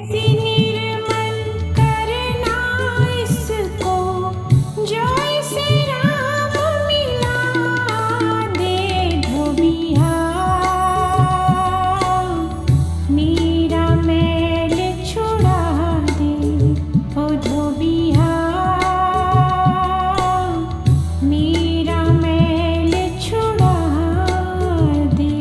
निर्मल करना इसको, जो इसे राम मिला दे धोबिया। मेरा मैल छुड़ा दे ओ धोबिया, मेरा मैल छुड़ा दे।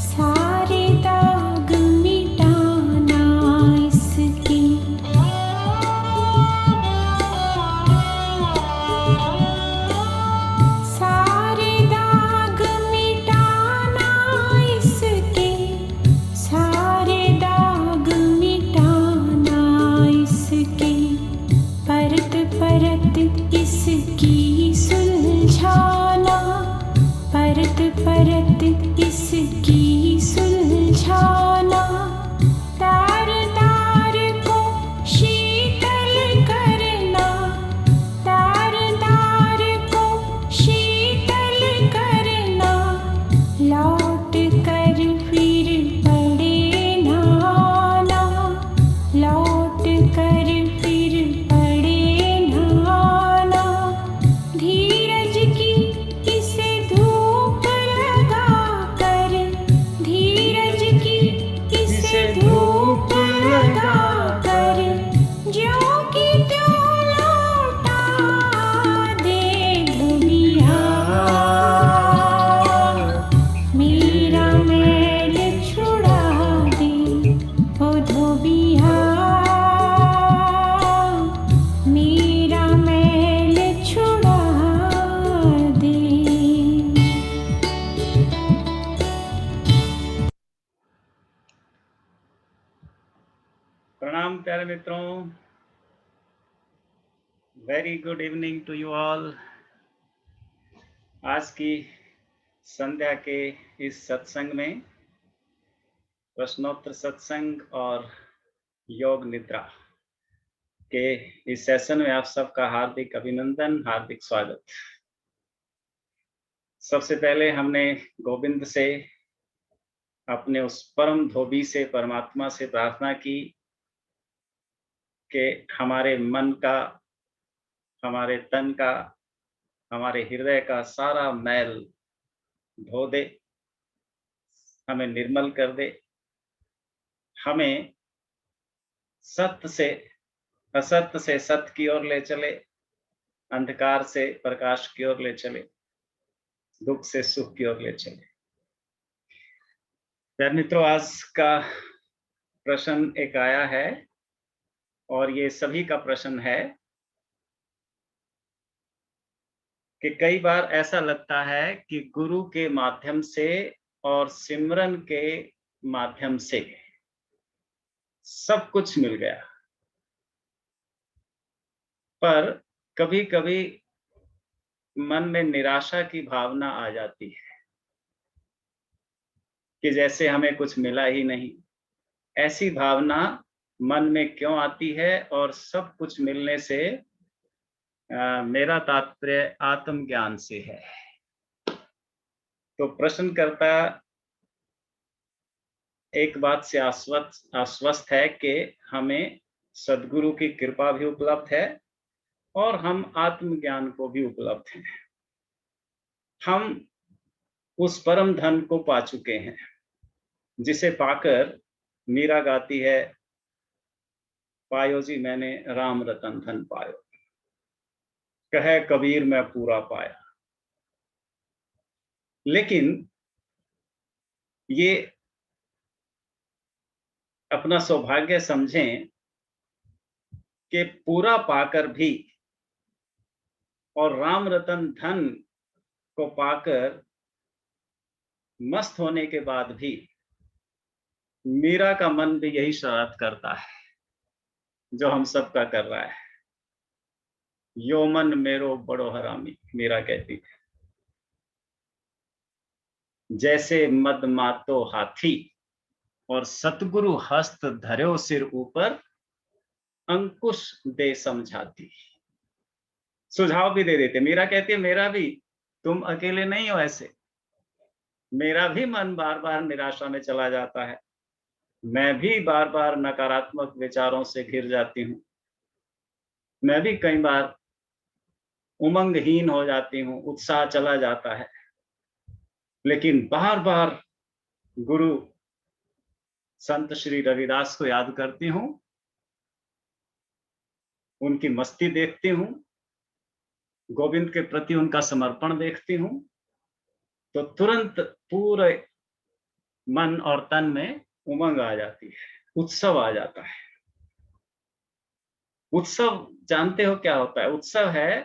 सारे दाग मिटाना इसके, सारे दाग मिटाना इसके, सारे दाग मिटाना इसके। परत परत इसकी सुलझाना, परत परत इसकी सुलझाना। तार तार को शीतल करना, तार तार को शीतल करना। लौट कर फिर पड़े ना आना, लौट कर फिर पड़े ना आना। धीरज की इसे धूप लगा कर, धीरज की इसे धूप लगा कर। ज्यों की त्यों लौटा दे धोबिया, मेरा मैल छुड़ा दे ओ धोबिया, मेरा मैल छुड़ा दे। प्रणाम प्यारे मित्रों, very good evening to you all. आज की संध्या के इस सत्संग में प्रश्नोत्तर सत्संग और योग निद्रा के इस सेशन में आप सबका हार्दिक अभिनंदन, हार्दिक स्वागत। सबसे पहले हमने गोविंद से, अपने उस परम धोबी से, परमात्मा से प्रार्थना की कि हमारे मन का, हमारे तन का, हमारे हृदय का सारा मैल धो दे, हमें निर्मल कर दे, हमें सत्य से असत्य से सत्य की ओर ले चले, अंधकार से प्रकाश की ओर ले चले, दुख से सुख की ओर ले चले। प्यारे मित्रों, आज का प्रश्न एक आया है और ये सभी का प्रश्न है कि कई बार ऐसा लगता है कि गुरु के माध्यम से और सिमरन के माध्यम से सब कुछ मिल गया, पर कभी-कभी मन में निराशा की भावना आ जाती है कि जैसे हमें कुछ मिला ही नहीं। ऐसी भावना मन में क्यों आती है? और सब कुछ मिलने से मेरा तात्पर्य आत्मज्ञान से है। तो प्रश्नकर्ता एक बात से आश्वस्त है कि हमें सद्गुरु की कृपा भी उपलब्ध है और हम आत्मज्ञान को भी उपलब्ध हैं। हम उस परम धन को पा चुके हैं जिसे पाकर मीरा गाती है, पायो जी मैंने राम रतन धन पायो, कहे कबीर मैं पूरा पाया। लेकिन ये अपना सौभाग्य समझें कि पूरा पाकर भी और राम रतन धन को पाकर मस्त होने के बाद भी मीरा का मन भी यही शरारत करता है जो हम सब का कर रहा है। यो मन मेरो बड़ो हरामी, मीरा कहती है। जैसे मद मातो हाथी और सतगुरु हस्त धर्यो सिर ऊपर, अंकुश दे समझाती। सुझाव भी दे देते। मीरा कहती है मेरा भी, तुम अकेले नहीं हो ऐसे, मेरा भी मन बार बार निराशा में चला जाता है, मैं भी बार बार नकारात्मक विचारों से घिर जाती हूँ, मैं भी कई बार उमंगहीन हो जाती हूँ, उत्साह चला जाता है, लेकिन बार बार गुरु संत श्री रविदास को याद करती हूँ, उनकी मस्ती देखती हूँ, गोविंद के प्रति उनका समर्पण देखती हूँ, तो तुरंत पूरे मन और तन में उमंग आ जाती है, उत्सव आ जाता है। उत्सव जानते हो क्या होता है? उत्सव है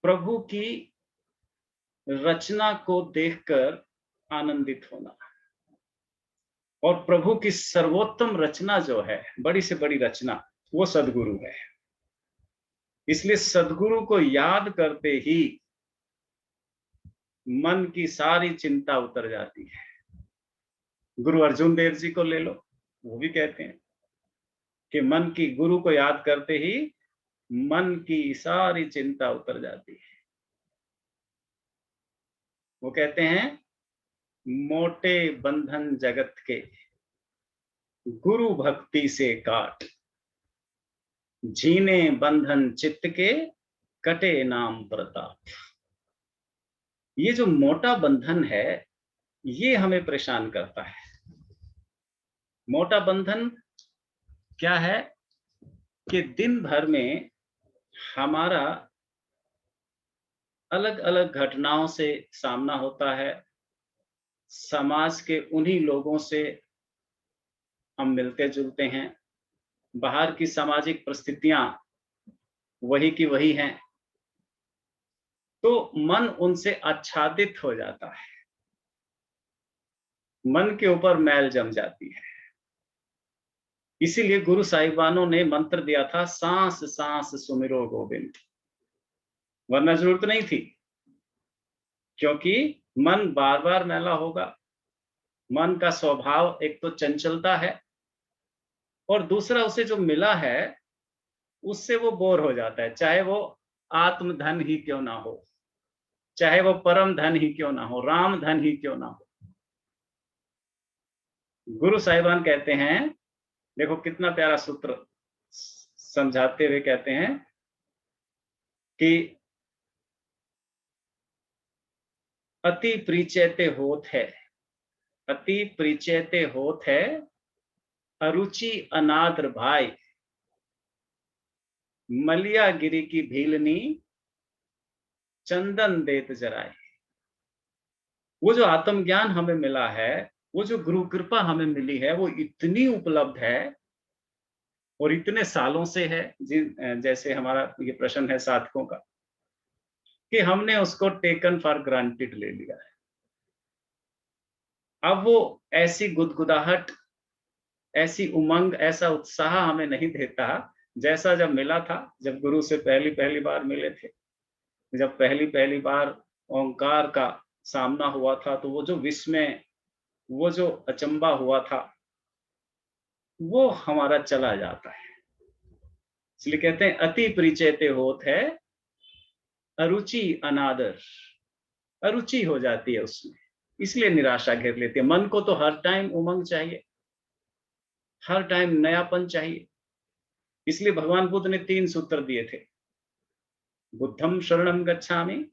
प्रभु की रचना को देखकर आनंदित होना। और प्रभु की सर्वोत्तम रचना जो है, बड़ी से बड़ी रचना, वो सद्गुरु है। इसलिए सद्गुरु को याद करते ही मन की सारी चिंता उतर जाती है। गुरु अर्जुन देव जी को ले लो, वो भी कहते हैं कि मन की, गुरु को याद करते ही मन की सारी चिंता उतर जाती है। वो कहते हैं मोटे बंधन जगत के गुरु भक्ति से काट, झीने बंधन चित्त के कटे नाम प्रताप। ये जो मोटा बंधन है, ये हमें परेशान करता है। मोटा बंधन क्या है कि दिन भर में हमारा अलग अलग घटनाओं से सामना होता है, समाज के उन्हीं लोगों से हम मिलते जुलते हैं, बाहर की सामाजिक परिस्थितियां वही की वही हैं, तो मन उनसे आच्छादित हो जाता है, मन के ऊपर मैल जम जाती है। इसीलिए गुरु साहिबानों ने मंत्र दिया था, सांस सांस सुमिरो गोविंद, वरना जरूरत नहीं थी, क्योंकि मन बार बार मैला होगा। मन का स्वभाव एक तो चंचलता है, और दूसरा उसे जो मिला है उससे वो बोर हो जाता है, चाहे वो आत्म धन ही क्यों ना हो, चाहे वो परम धन ही क्यों ना हो, राम धन ही क्यों ना हो। गुरु साहिबान कहते हैं, देखो कितना प्यारा सूत्र समझाते हुए कहते हैं कि अति परिचयते होत है, अति परिचयते होत है, अरुचि अनाद्र भाई, मलिया गिरी की भीलनी चंदन देत जराए। वो जो आत्मज्ञान हमें मिला है, वो जो गुरु कृपा हमें मिली है, वो इतनी उपलब्ध है और इतने सालों से है, जैसे हमारा ये प्रश्न है साधकों का, कि हमने उसको टेकन फॉर ग्रांटेड ले लिया है। अब वो ऐसी गुदगुदाहट, ऐसी उमंग, ऐसा उत्साह हमें नहीं देता जैसा जब मिला था, जब गुरु से पहली बार मिले थे, जब पहली बार ओंकार का सामना हुआ था, तो वो जो विस्मय, वो जो अचंबा हुआ था, वो हमारा चला जाता है। इसलिए कहते हैं अति परिचयते होत है, अरुचि अनादर, अरुचि हो जाती है उसमें, इसलिए निराशा घेर लेती है। मन को तो हर टाइम उमंग चाहिए, हर टाइम नयापन चाहिए। इसलिए भगवान बुद्ध ने 3 सूत्र दिए थे, बुद्धम शरणम गच्छामि,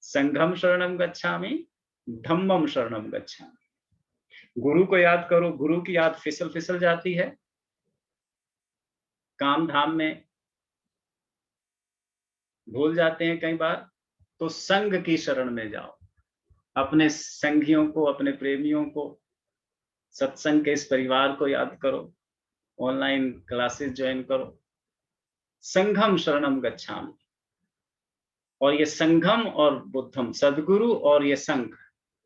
संघम शरणम गच्छामि, धम्मम शरणम गच्छामि। गुरु को याद करो, गुरु की याद फिसल फिसल जाती है, काम धाम में भूल जाते हैं कई बार, तो संघ की शरण में जाओ, अपने संगियों को, अपने प्रेमियों को, सत्संग के इस परिवार को याद करो, ऑनलाइन क्लासेस ज्वाइन करो। संघम शरणम गच्छामि, और ये संघम और बुद्धम, सदगुरु और ये संघ,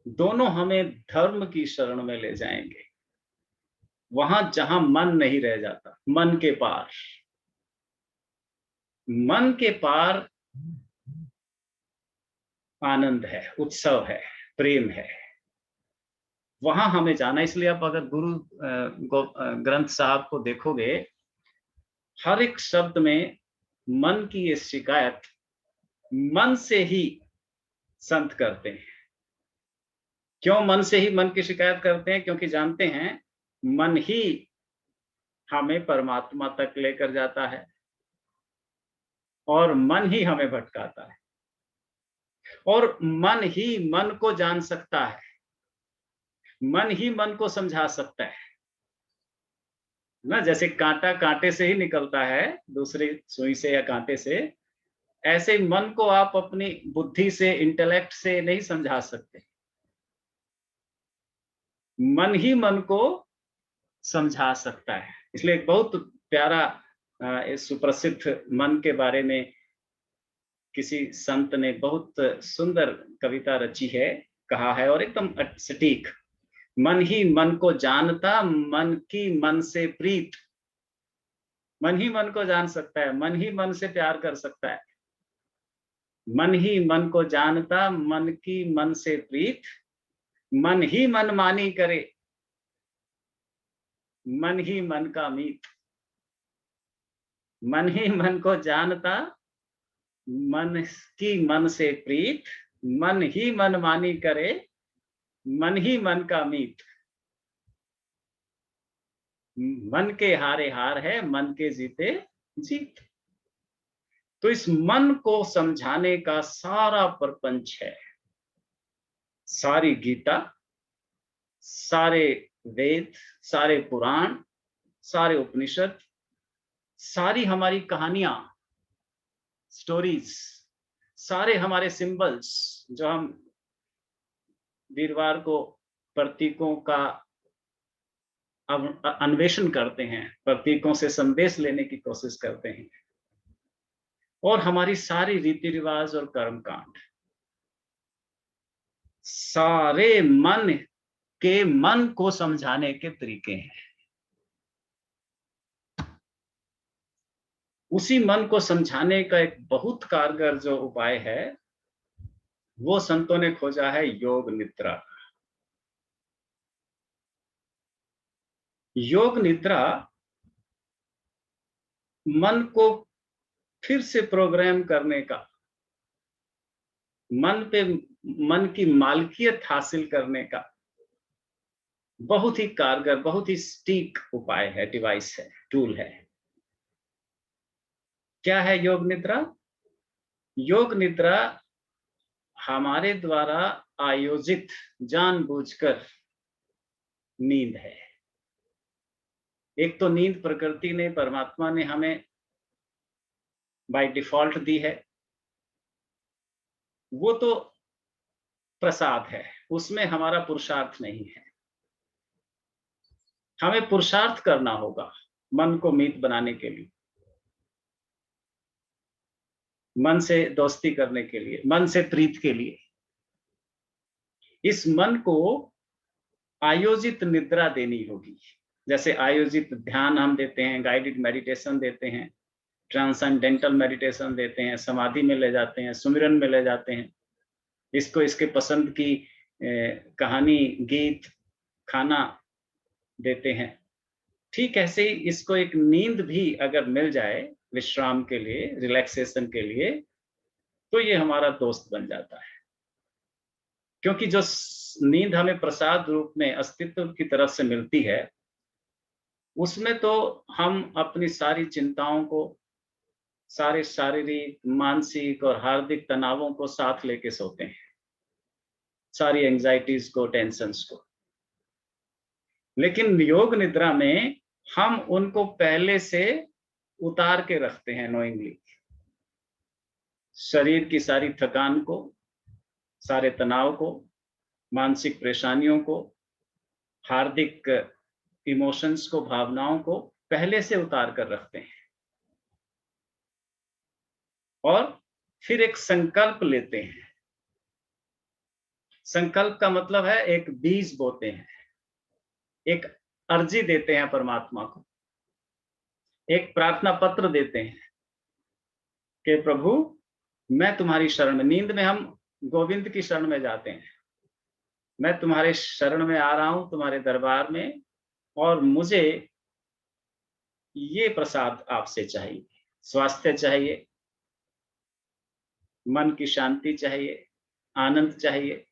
दोनों हमें धर्म की शरण में ले जाएंगे, वहां जहां मन नहीं रह जाता, मन के पार। मन के पार आनंद है, उत्सव है, प्रेम है, वहां हमें जाना। इसलिए आप अगर ग्रंथ साहब को देखोगे, हर एक शब्द में मन की ये शिकायत मन से ही संत करते हैं। क्यों मन से ही मन की शिकायत करते हैं? क्योंकि जानते हैं मन ही हमें परमात्मा तक लेकर जाता है और मन ही हमें भटकाता है, और मन ही मन को जान सकता है, मन ही मन को समझा सकता है ना। जैसे कांटा कांटे से ही निकलता है, दूसरी सुई से या कांटे से, ऐसे मन को आप अपनी बुद्धि से, इंटेलेक्ट से नहीं समझा सकते। मन ही मन को समझा सकता है। इसलिए एक बहुत प्यारा इस सुप्रसिद्ध मन के बारे में किसी संत ने बहुत सुंदर कविता रची है, कहा है, और एकदम सटीक। मन ही मन को जानता, मन की मन से प्रीत। मन ही मन को जान सकता है, मन ही मन से प्यार कर सकता है। मन ही मन को जानता, मन की मन से प्रीत, मन ही मन मानी करे, मन ही मन का मीत। मन ही मन को जानता, मन की मन से प्रीत, मन ही मन मानी करे, मन ही मन का मीत। मन के हारे हार है, मन के जीते जीत। तो इस मन को समझाने का सारा प्रपंच है। सारी गीता, सारे वेद, सारे पुराण, सारे उपनिषद, सारी हमारी कहानियां, स्टोरीज, सारे हमारे सिंबल्स जो हम वीरवार को प्रतीकों का अन्वेषण करते हैं, प्रतीकों से संदेश लेने की कोशिश करते हैं, और हमारी सारी रीति रिवाज और कर्मकांड, सारे मन के मन को समझाने के तरीके हैं। उसी मन को समझाने का एक बहुत कारगर जो उपाय है, वो संतों ने खोजा है, योग निद्रा। योग निद्रा मन को फिर से प्रोग्राम करने का, मन की मालकियत हासिल करने का बहुत ही कारगर, बहुत ही सटीक उपाय है, डिवाइस है, टूल है। क्या है योग निद्रा? योग निद्रा हमारे द्वारा आयोजित जानबूझकर नींद है। एक तो नींद प्रकृति ने, परमात्मा ने हमें बाय डिफॉल्ट दी है, वो तो प्रसाद है, उसमें हमारा पुरुषार्थ नहीं है। हमें पुरुषार्थ करना होगा मन को मीत बनाने के लिए, मन से दोस्ती करने के लिए, मन से प्रीत के लिए। इस मन को आयोजित निद्रा देनी होगी। जैसे आयोजित ध्यान हम देते हैं, गाइडेड मेडिटेशन देते हैं, ट्रांसेंडेंटल मेडिटेशन देते हैं, समाधि में ले जाते हैं, सुमिरन में ले जाते हैं, इसको इसके पसंद की कहानी, गीत, खाना देते हैं। ठीक ऐसे ही इसको एक नींद भी अगर मिल जाए विश्राम के लिए, रिलैक्सेशन के लिए, तो ये हमारा दोस्त बन जाता है। क्योंकि जो नींद हमें प्रसाद रूप में अस्तित्व की तरफ से मिलती है, उसमें तो हम अपनी सारी चिंताओं को, सारे शारीरिक, मानसिक और हार्दिक तनावों को साथ लेके सोते हैं, सारी एंजाइटीज को, टेंशन्स को। लेकिन योग निद्रा में हम उनको पहले से उतार के रखते हैं नोइंगली। शरीर की सारी थकान को, सारे तनाव को, मानसिक परेशानियों को, हार्दिक इमोशंस को, भावनाओं को पहले से उतार कर रखते हैं, और फिर एक संकल्प लेते हैं संकल्प का मतलब है एक बीज बोते हैं, एक अर्जी देते हैं परमात्मा को, एक प्रार्थना पत्र देते हैं कि प्रभु मैं तुम्हारी शरण में, नींद में हम गोविंद की शरण में जाते हैं, मैं तुम्हारे शरण में आ रहा हूं, तुम्हारे दरबार में, और मुझे ये प्रसाद आपसे चाहिए, स्वास्थ्य चाहिए, मन की शांति चाहिए, आनंद चाहिए,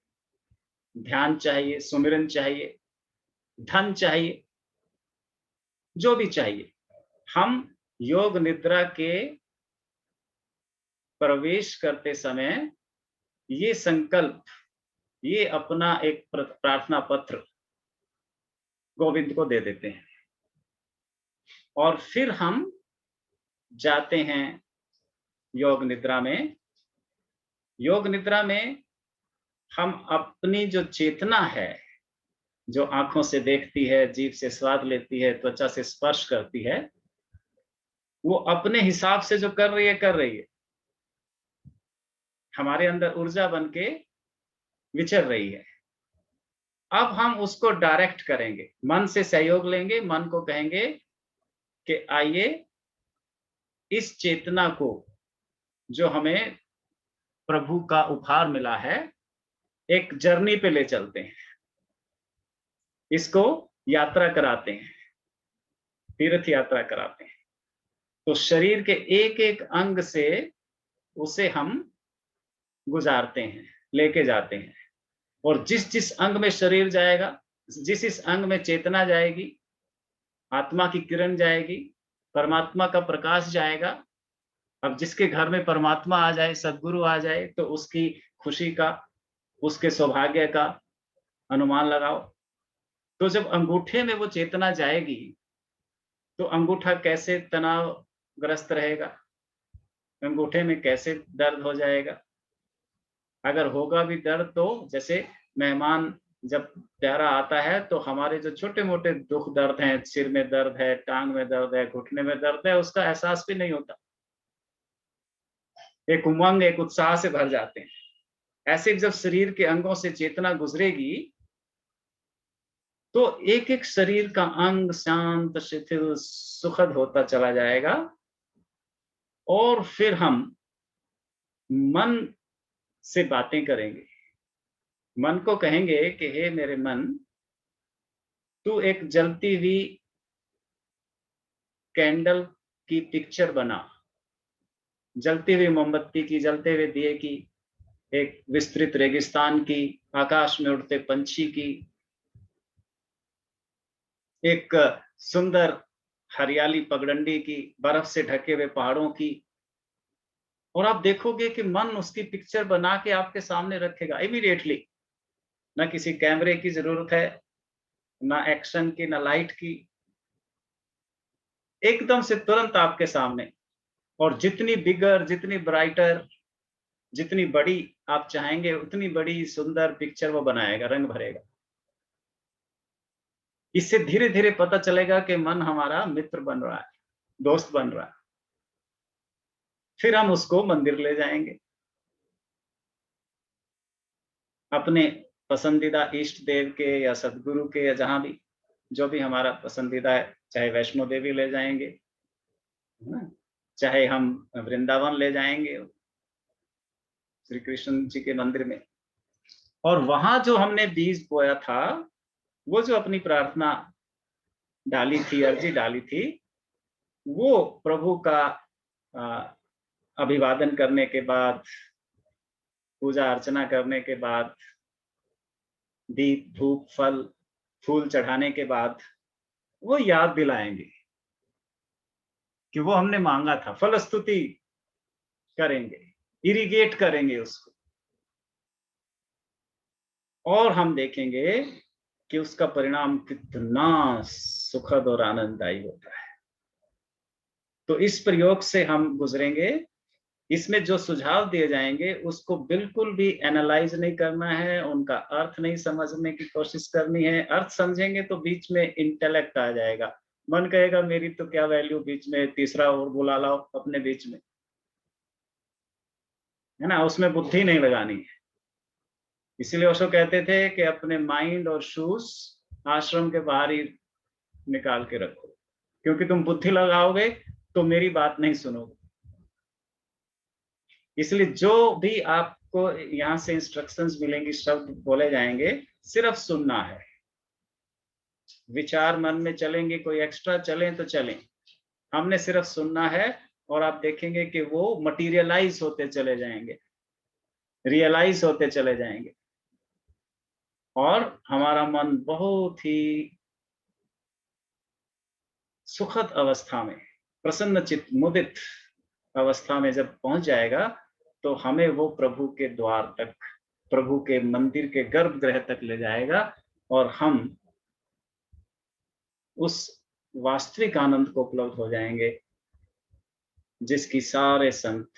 ध्यान चाहिए, सुमिरन चाहिए, धन चाहिए, जो भी चाहिए। हम योग निद्रा के प्रवेश करते समय ये संकल्प, ये अपना एक प्रार्थना पत्र गोविंद को दे देते हैं, और फिर हम जाते हैं योग निद्रा में। योग निद्रा में हम अपनी जो चेतना है, जो आंखों से देखती है, जीभ से स्वाद लेती है, त्वचा से स्पर्श करती है, वो अपने हिसाब से जो कर रही है, हमारे अंदर ऊर्जा बन के विचर रही है। अब हम उसको डायरेक्ट करेंगे, मन से सहयोग लेंगे, मन को कहेंगे कि आइए इस चेतना को, जो हमें प्रभु का उपहार मिला है, एक जर्नी पे ले चलते हैं, इसको यात्रा कराते हैं, तीर्थ यात्रा कराते हैं। तो शरीर के एक एक अंग से उसे हम गुजारते हैं, लेके जाते हैं, और जिस जिस अंग में शरीर जाएगा, जिस इस अंग में चेतना जाएगी, आत्मा की किरण जाएगी, परमात्मा का प्रकाश जाएगा। अब जिसके घर में परमात्मा आ जाए, सद्गुरु आ जाए, तो उसकी खुशी का, उसके सौभाग्य का अनुमान लगाओ। तो जब अंगूठे में वो चेतना जाएगी, तो अंगूठा कैसे तनावग्रस्त रहेगा, अंगूठे में कैसे दर्द हो जाएगा। अगर होगा भी दर्द, तो जैसे मेहमान जब प्यारा आता है, तो हमारे जो छोटे मोटे दुख दर्द हैं, सिर में दर्द है, टांग में दर्द है, घुटने में दर्द है, उसका एहसास भी नहीं होता, एक उमंग, एक उत्साह से भर जाते हैं। ऐसे जब शरीर के अंगों से चेतना गुजरेगी, तो एक एक शरीर का अंग शांत, शिथिल, सुखद होता चला जाएगा। और फिर हम मन से बातें करेंगे, मन को कहेंगे कि हे मेरे मन, तू एक जलती हुई कैंडल की पिक्चर बना, जलती हुई मोमबत्ती की, जलते हुए दिए की, एक विस्तृत रेगिस्तान की, आकाश में उड़ते पंछी की, एक सुंदर हरियाली पगडंडी की, बर्फ से ढके हुए पहाड़ों की। और आप देखोगे कि मन उसकी पिक्चर बना के आपके सामने रखेगा इमीडिएटली। ना किसी कैमरे की जरूरत है, ना एक्शन की, ना लाइट की, एकदम से तुरंत आपके सामने। और जितनी बिगर, जितनी ब्राइटर, जितनी बड़ी आप चाहेंगे, उतनी बड़ी सुंदर पिक्चर वो बनाएगा, रंग भरेगा। इससे धीरे धीरे पता चलेगा कि मन हमारा मित्र बन रहा है, दोस्त बन रहा है। फिर हम उसको मंदिर ले जाएंगे, अपने पसंदीदा इष्ट देव के या सदगुरु के, या जहां भी, जो भी हमारा पसंदीदा है, चाहे वैष्णो देवी ले जाएंगे, है ना, चाहे हम वृंदावन ले जाएंगे, श्री कृष्ण जी के मंदिर में। और वहां जो हमने बीज बोया था, वो जो अपनी प्रार्थना डाली थी, अर्जी डाली थी, वो प्रभु का अभिवादन करने के बाद, पूजा अर्चना करने के बाद, दीप धूप फल फूल चढ़ाने के बाद, वो याद दिलाएंगे कि वो हमने मांगा था। फलस्तुति करेंगे, इरिगेट करेंगे उसको, और हम देखेंगे कि उसका परिणाम कितना सुखद और आनंददायी होता है। तो इस प्रयोग से हम गुजरेंगे। इसमें जो सुझाव दिए जाएंगे उसको बिल्कुल भी एनालाइज नहीं करना है, उनका अर्थ नहीं समझने की कोशिश करनी है। अर्थ समझेंगे तो बीच में इंटेलेक्ट आ जाएगा, मन कहेगा मेरी तो क्या वैल्यू, बीच में तीसरा और बुला लाओ अपने बीच में, है ना, उसमें बुद्धि नहीं लगानी है। इसलिए ओशो कहते थे कि अपने माइंड और शूज आश्रम के बाहर ही निकाल के रखो, क्योंकि तुम बुद्धि लगाओगे तो मेरी बात नहीं सुनोगे। इसलिए जो भी आपको यहाँ से इंस्ट्रक्शंस मिलेंगी, शब्द बोले जाएंगे, सिर्फ सुनना है। विचार मन में चलेंगे, कोई एक्स्ट्रा चलें तो चलें, हमने सिर्फ सुनना है। और आप देखेंगे कि वो मटीरियलाइज होते चले जाएंगे, रियलाइज होते चले जाएंगे, और हमारा मन बहुत ही सुखद अवस्था में, प्रसन्न चित्त, मुदित अवस्था में जब पहुंच जाएगा, तो हमें वो प्रभु के द्वार तक, प्रभु के मंदिर के गर्भगृह तक ले जाएगा, और हम उस वास्तविक आनंद को उपलब्ध हो जाएंगे जिसकी सारे संत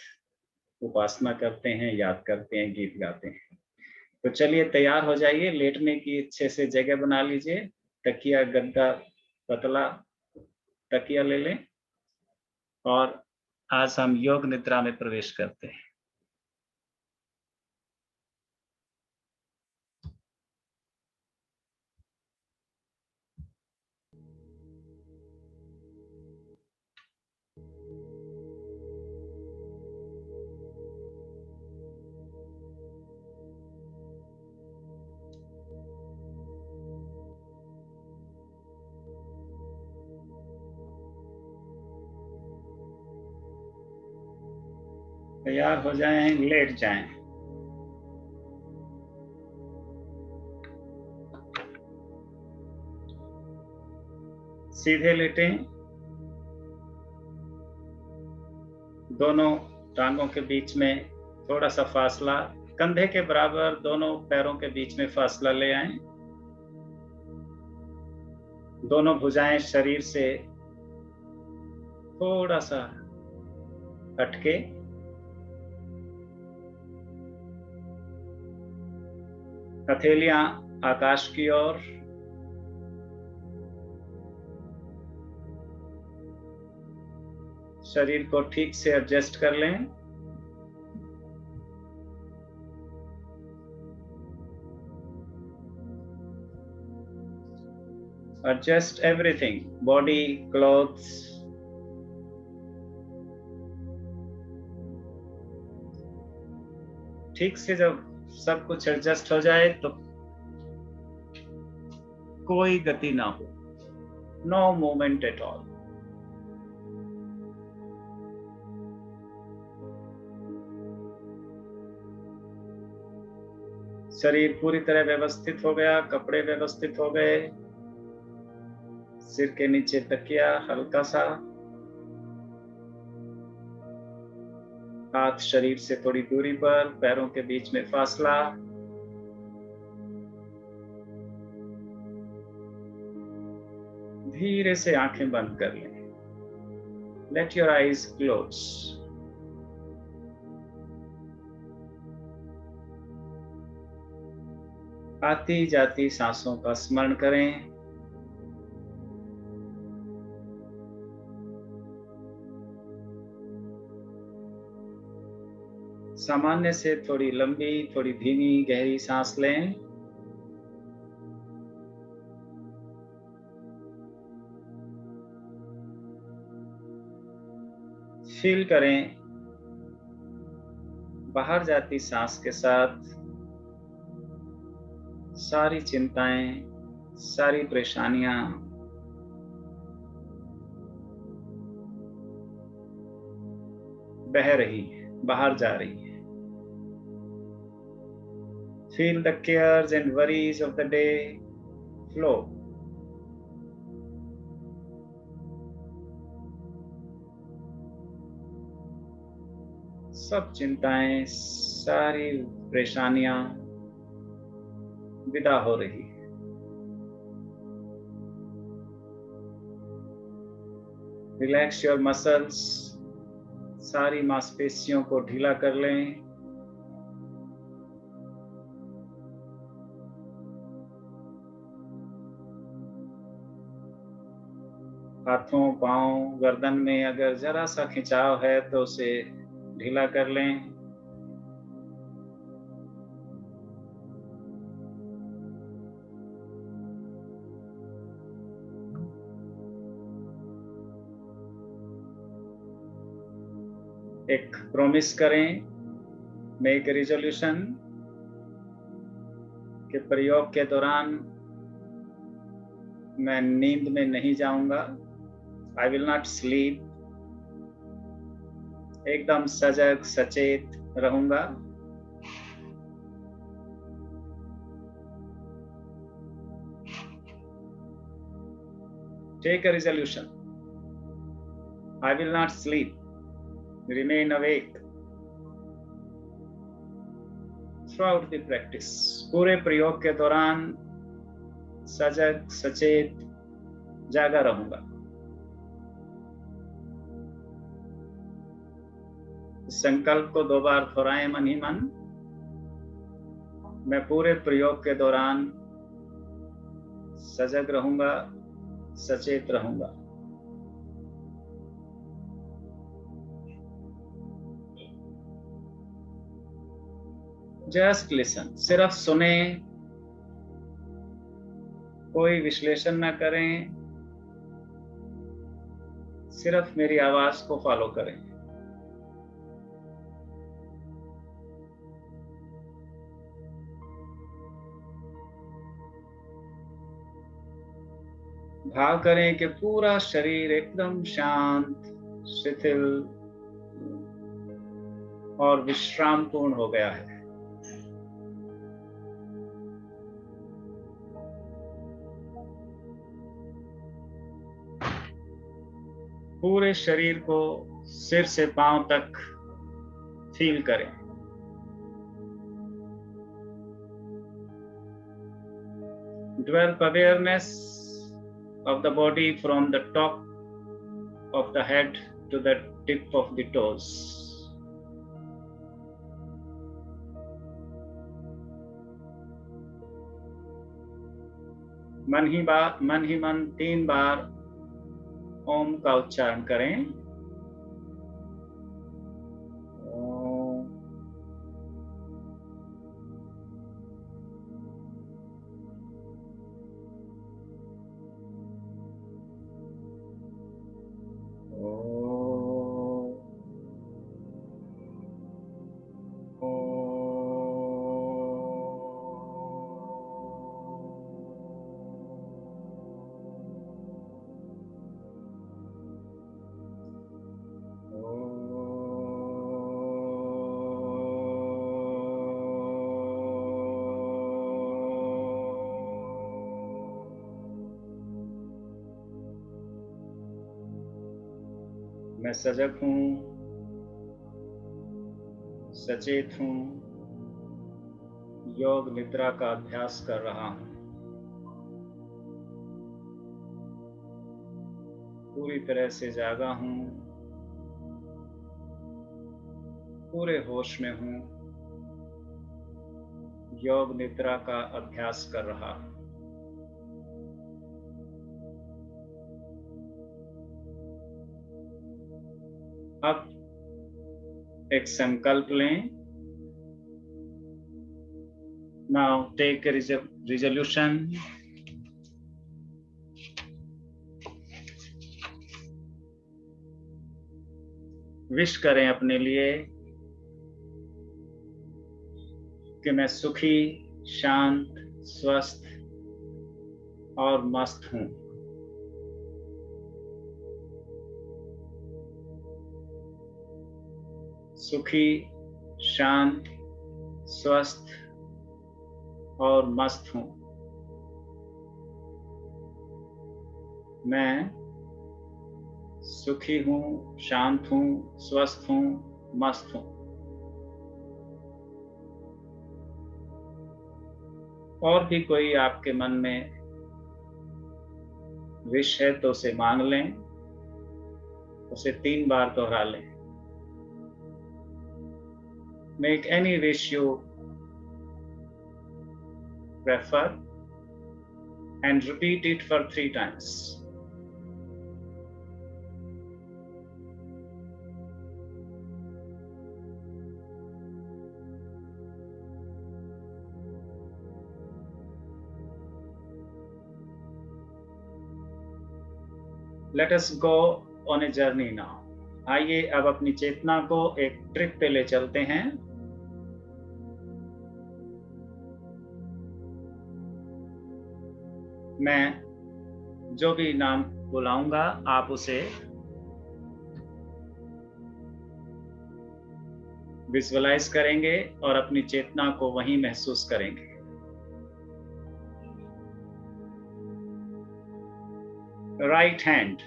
उपासना करते हैं, याद करते हैं, गीत गाते हैं। तो चलिए तैयार हो जाइए, लेटने की अच्छे से जगह बना लीजिए, तकिया गद्दा पतला तकिया ले लें, और आज हम योग निद्रा में प्रवेश करते हैं। तैयार हो जाएं, लेट जाएं। सीधे लेटें, दोनों टांगों के बीच में थोड़ा सा फासला, कंधे के बराबर दोनों पैरों के बीच में फासला ले आएं। दोनों भुजाएं शरीर से थोड़ा सा हटके, हथेलियां आकाश की ओर, शरीर को ठीक से एडजस्ट कर लें। Adjust everything, body, clothes. ठीक से जब सब कुछ एडजस्ट हो जाए तो कोई गति ना हो, नो मूवमेंट एट ऑल। शरीर पूरी तरह व्यवस्थित हो गया, कपड़े व्यवस्थित हो गए, सिर के नीचे तकिया हल्का सा, हाथ शरीर से थोड़ी दूरी पर, पैरों के बीच में फासला। धीरे से आंखें बंद कर लें। Let your eyes close. आती जाती सांसों का स्मरण करें। सामान्य से थोड़ी लंबी, थोड़ी धीमी गहरी सांस लें। फील करें बाहर जाती सांस के साथ सारी चिंताएं, सारी परेशानियां बह रही है, बाहर जा रही है। Feel the cares and worries of the day flow. सब चिंताएं, सारी परेशानियां विदा हो रही है। रिलैक्स योर मसल्स, सारी मांसपेशियों को ढीला कर लें। हाथों, पांव, गर्दन में अगर जरा सा खिंचाव है तो उसे ढीला कर लें। एक प्रॉमिस करें, मेक ए रिजोल्यूशन कि प्रयोग के दौरान मैं नींद में नहीं जाऊंगा। I will not sleep. एकदम सजग सचेत रहूंगा। Take a resolution. I will not sleep. Remain awake throughout the practice. पूरे प्रयोग के दौरान सजग सचेत जागा रहूंगा। इस संकल्प को 2 बार दोहराएं मन ही मन। मैं पूरे प्रयोग के दौरान सजग रहूंगा, सचेत रहूंगा। जस्ट लिसन, सिर्फ सुने, कोई विश्लेषण ना करें, सिर्फ मेरी आवाज को फॉलो करें। भाव करें कि पूरा शरीर एकदम शांत, शिथिल और विश्राम पूर्ण हो गया है। पूरे शरीर को सिर से पांव तक फील करें। Develop awareness of the body from the top of the head to the tip of the toes. मन ही मन 3 बार ओम का उच्चारण करें। मैं सजग हूं, सचेत हूं, योग निद्रा का अभ्यास कर रहा हूं। पूरी तरह से जागा हूं, पूरे होश में हूं, योग निद्रा का अभ्यास कर रहा हूं। अब एक संकल्प लें। Now take a resolution. Wish करें अपने लिए कि मैं सुखी, शांत, स्वस्थ और मस्त हूं। सुखी, शांत, स्वस्थ और मस्त हूं। मैं सुखी हूं, शांत हूं, स्वस्थ हूं, मस्त हूं। और भी कोई आपके मन में विश है तो उसे मांग लें, उसे 3 बार दोहरा लें। Make any wish you prefer and repeat it for 3 times. Let us go on a journey now. आइए अब अपनी चेतना को एक ट्रिप पे ले चलते हैं। मैं जो भी नाम बुलाऊंगा आप उसे विजुअलाइज करेंगे और अपनी चेतना को वहीं महसूस करेंगे। Right hand,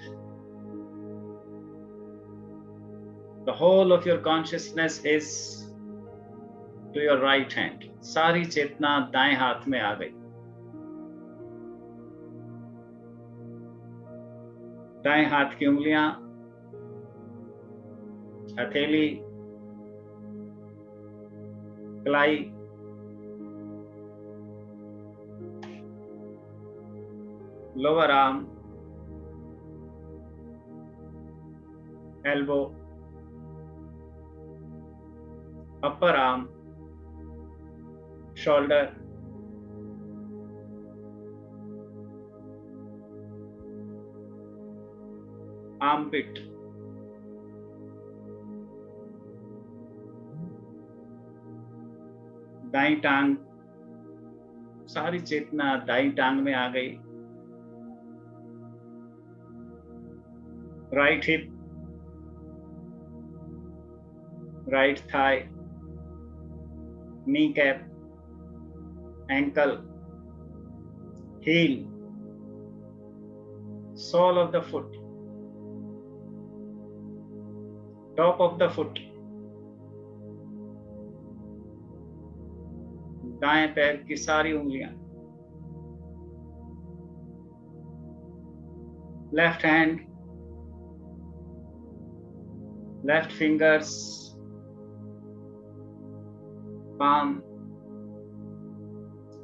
the whole of your consciousness is to your right hand. सारी चेतना दाएं हाथ में आ गई। दाएं हाथ की उंगलियां, हथेली, कलाई, lower arm, elbow, upper arm, shoulder, armpit, दाईं टांग, सारी चेतना दाईं टांग में आ गई। Right hip, right thigh, kneecap, ankle, heel, sole of the foot, top of the foot, दाएं पैर की सारी उंगलियां, left hand, left fingers, palm,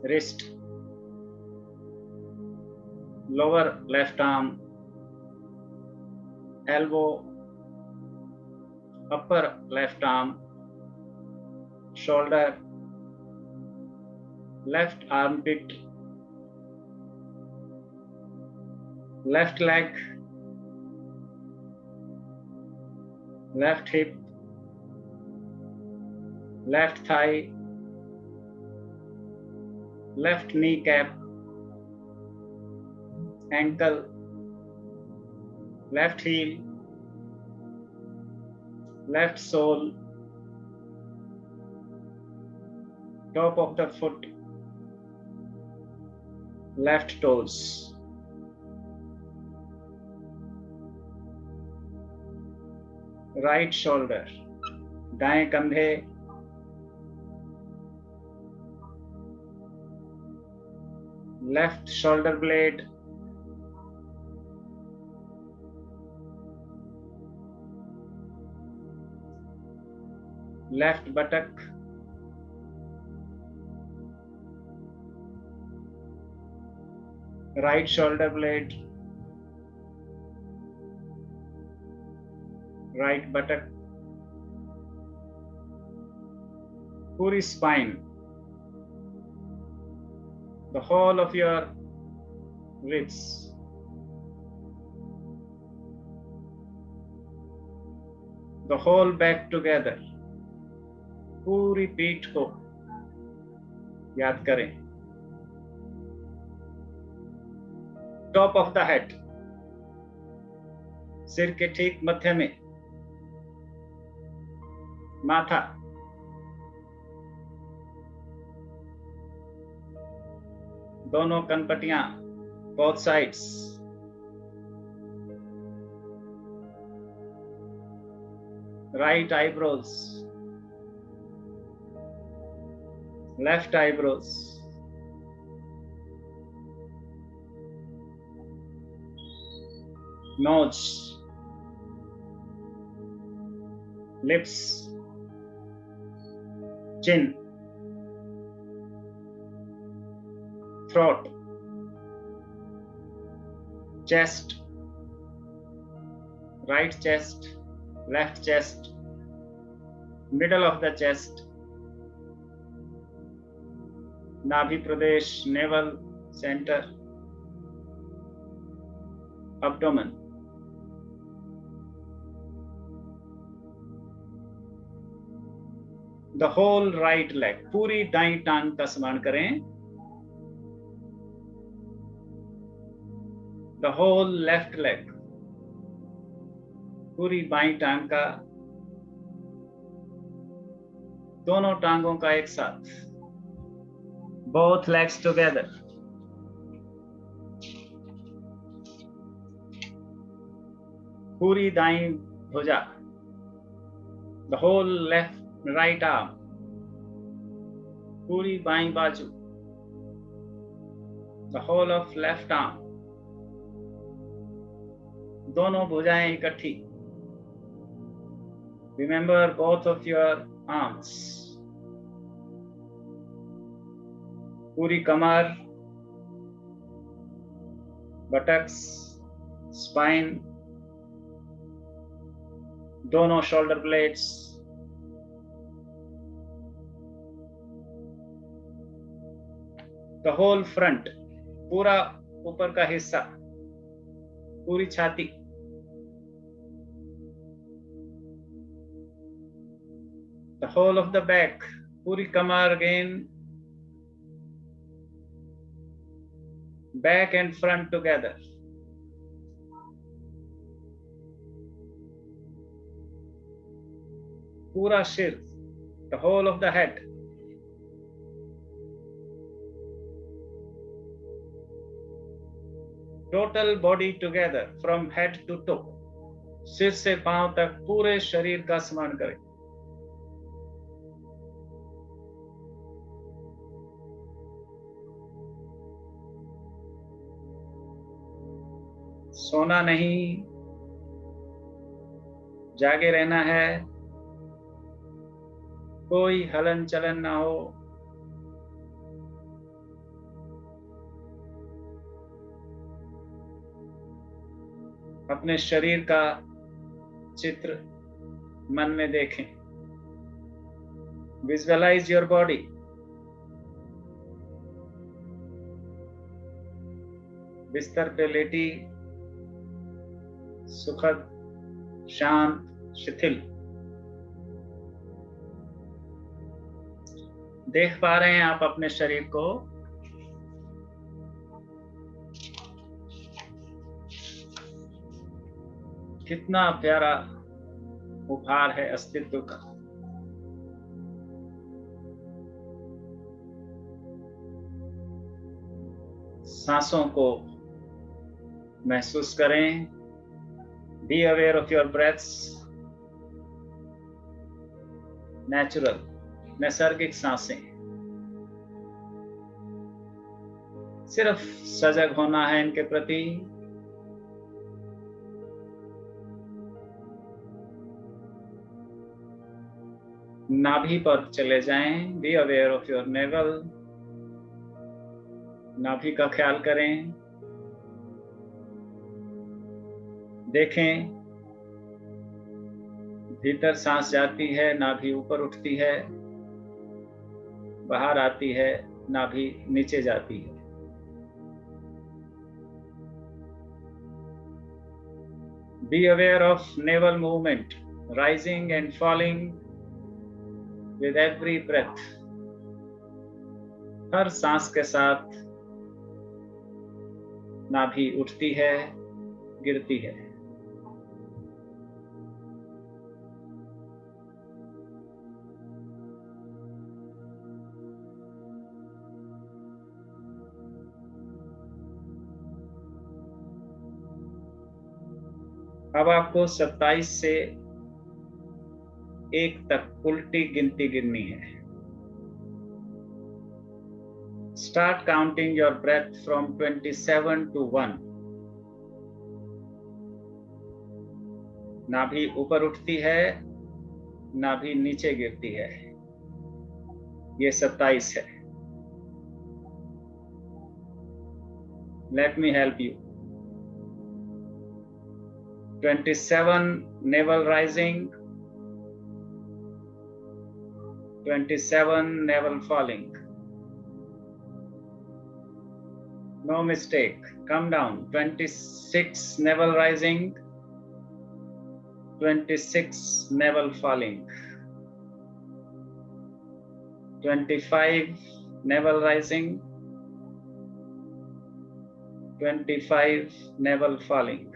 wrist, lower left arm, elbow, upper left arm, shoulder, left armpit, left leg, left hip, left thigh, left kneecap, ankle, left heel, left sole, top of the foot, left toes, right shoulder, दाएं कंधे, left shoulder blade, left buttock, right shoulder blade, right buttock, पूरी spine, the whole of your ribs, the whole back together, पूरी पीठ को याद करें। Top of the head, सिर के ठीक मध्य में माथा, दोनों कनपटियां, both sides, right eyebrows, left eyebrows, nose, lips, chin, throat, chest, right chest, left chest, middle of the chest, नाभि प्रदेश, navel center, abdomen, the whole right leg, पूरी दाईं टांग का स्मरण करें. द होल लेफ्ट लेग, पूरी बाईं टांग का, दोनों टांगों का एक साथ. Both legs together. पूरी दाईं भुजा, the whole left right arm, पूरी बाईं बाजू, the whole of left arm, दोनों भुजाएं इकट्ठी. Remember both of your arms. पूरी कमर, बटक्स, स्पाइन, दोनों shoulder blades. The whole front, पूरा ऊपर का हिस्सा, पूरी छाती. The whole of the back, पूरी कमर अगेन, बैक एंड फ्रंट टुगेदर. पूरा सिर, the whole of the head. Total body together from head to toe. सिर से पांव तक पूरे शरीर का स्मरण करें. सोना नहीं, जागे रहना है. कोई हलन चलन ना हो. अपने शरीर का चित्र मन में देखें. Visualise your body. बिस्तर पे लेटी, सुखद, शांत, शिथिल. देख पा रहे हैं आप अपने शरीर को. कितना प्यारा उपहार है अस्तित्व का. सांसों को महसूस करें. Be aware of your breaths. Natural, नैसर्गिक सांसें. सिर्फ सजग होना है इनके प्रति. नाभि पर चले जाएं. Be aware of your navel. नाभि का ख्याल करें. देखें, भीतर सांस जाती है, नाभि ऊपर उठती है, बाहर आती है, नाभि नीचे जाती है. Be aware of navel movement, rising and falling with every breath. हर सांस के साथ नाभि उठती है, गिरती है. अब आपको 27 से 1 तक उल्टी गिनती गिननी है. Start counting your breath from 27 to 1. नाभि ऊपर उठती है, नाभि नीचे गिरती है. ये 27 है. Let me help you. 27 navel rising, 27 navel falling. No mistake. Come down. 26 navel rising, 26 navel falling. 25 navel rising, 25 navel falling.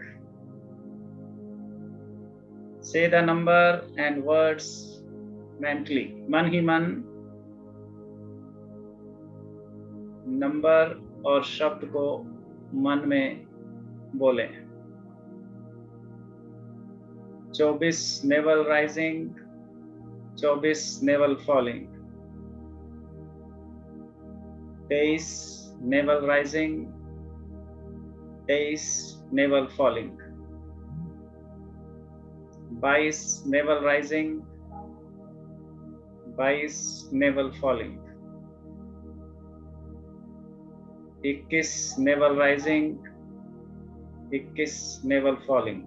Say the number and words mentally. मन ही मन नंबर और शब्द को मन में बोलें. 24 navel rising, 24 navel falling. 23 navel rising, 23 navel falling. 22 navel rising, 22 navel falling. 21 navel rising, 21 navel falling.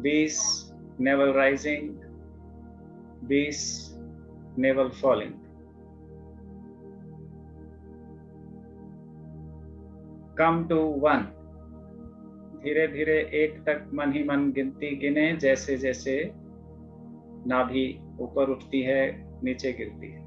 20 navel rising, 20 navel falling. Come to 1. धीरे धीरे एक तक मन ही मन गिनती गिने, जैसे जैसे नाभि ऊपर उठती है, नीचे गिरती है.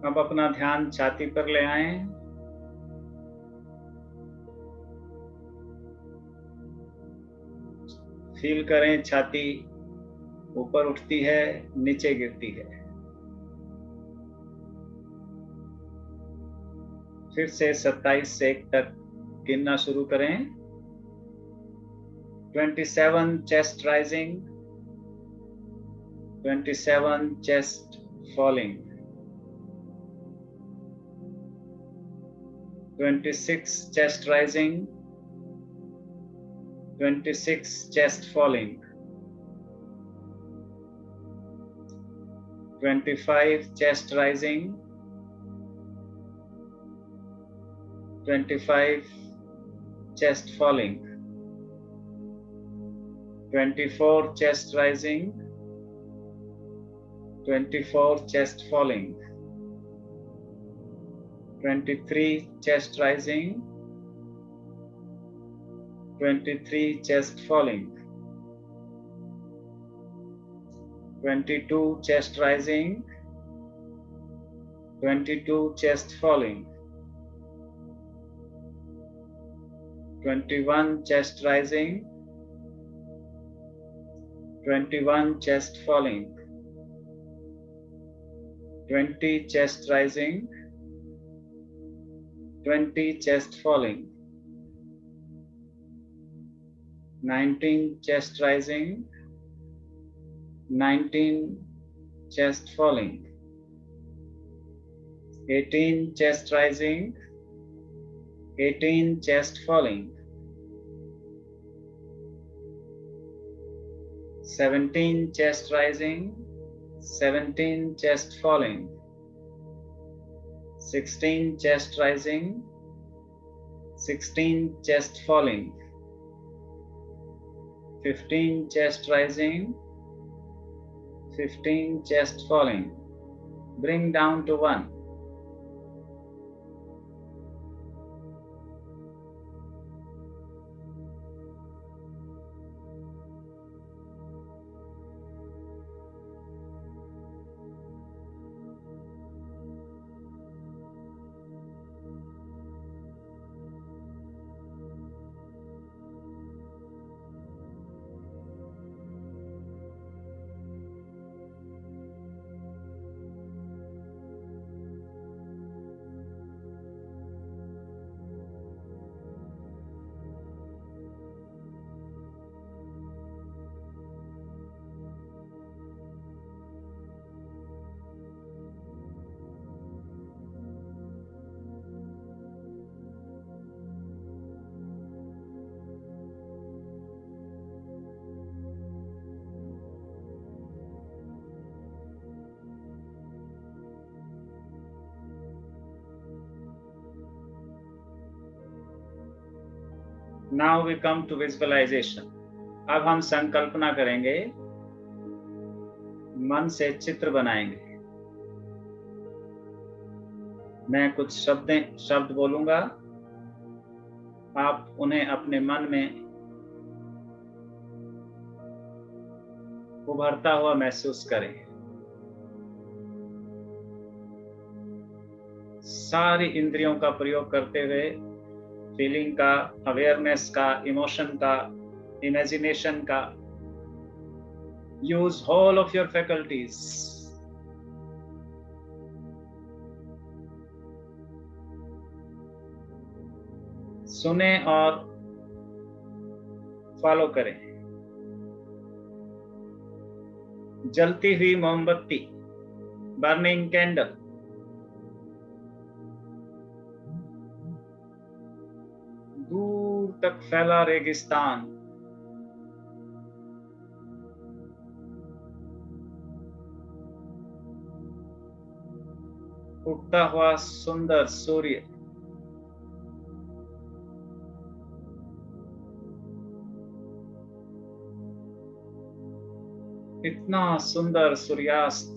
अब अपना ध्यान छाती पर ले आएं. फील करें छाती ऊपर उठती है, नीचे गिरती है. फिर से 27 से 1 तक गिनना शुरू करें. 27 chest rising, 27 chest falling. 26 chest rising, 26 chest falling. 25 chest rising, 25 chest falling. 24 chest rising, 24 chest falling. 23 chest rising, 23 chest falling. 22 chest rising, 22 chest falling. 21 chest rising, 21 chest falling. 20 chest rising, 20 chest falling. 19 chest rising, 19 chest falling. 18 chest rising, 18 chest falling. 17 chest rising, 17 chest falling. 16 chest rising, 16 chest falling. 15 chest rising, 15 chest falling. Bring down to 1. Now we come to visualization. अब हम संकल्पना करेंगे, मन से चित्र बनाएंगे। मैं कुछ शब्द बोलूंगा, आप उन्हें अपने मन में उभरता हुआ महसूस करें। सारी इंद्रियों का प्रयोग करते हुए फीलिंग का, अवेयरनेस का, इमोशन का, इमेजिनेशन का, use whole of your faculties. सुने और फॉलो करें। जलती हुई मोमबत्ती, बर्निंग कैंडल, दूर तक फैला रेगिस्तान, उगता हुआ सुंदर सूर्य, इतना सुंदर सूर्यास्त,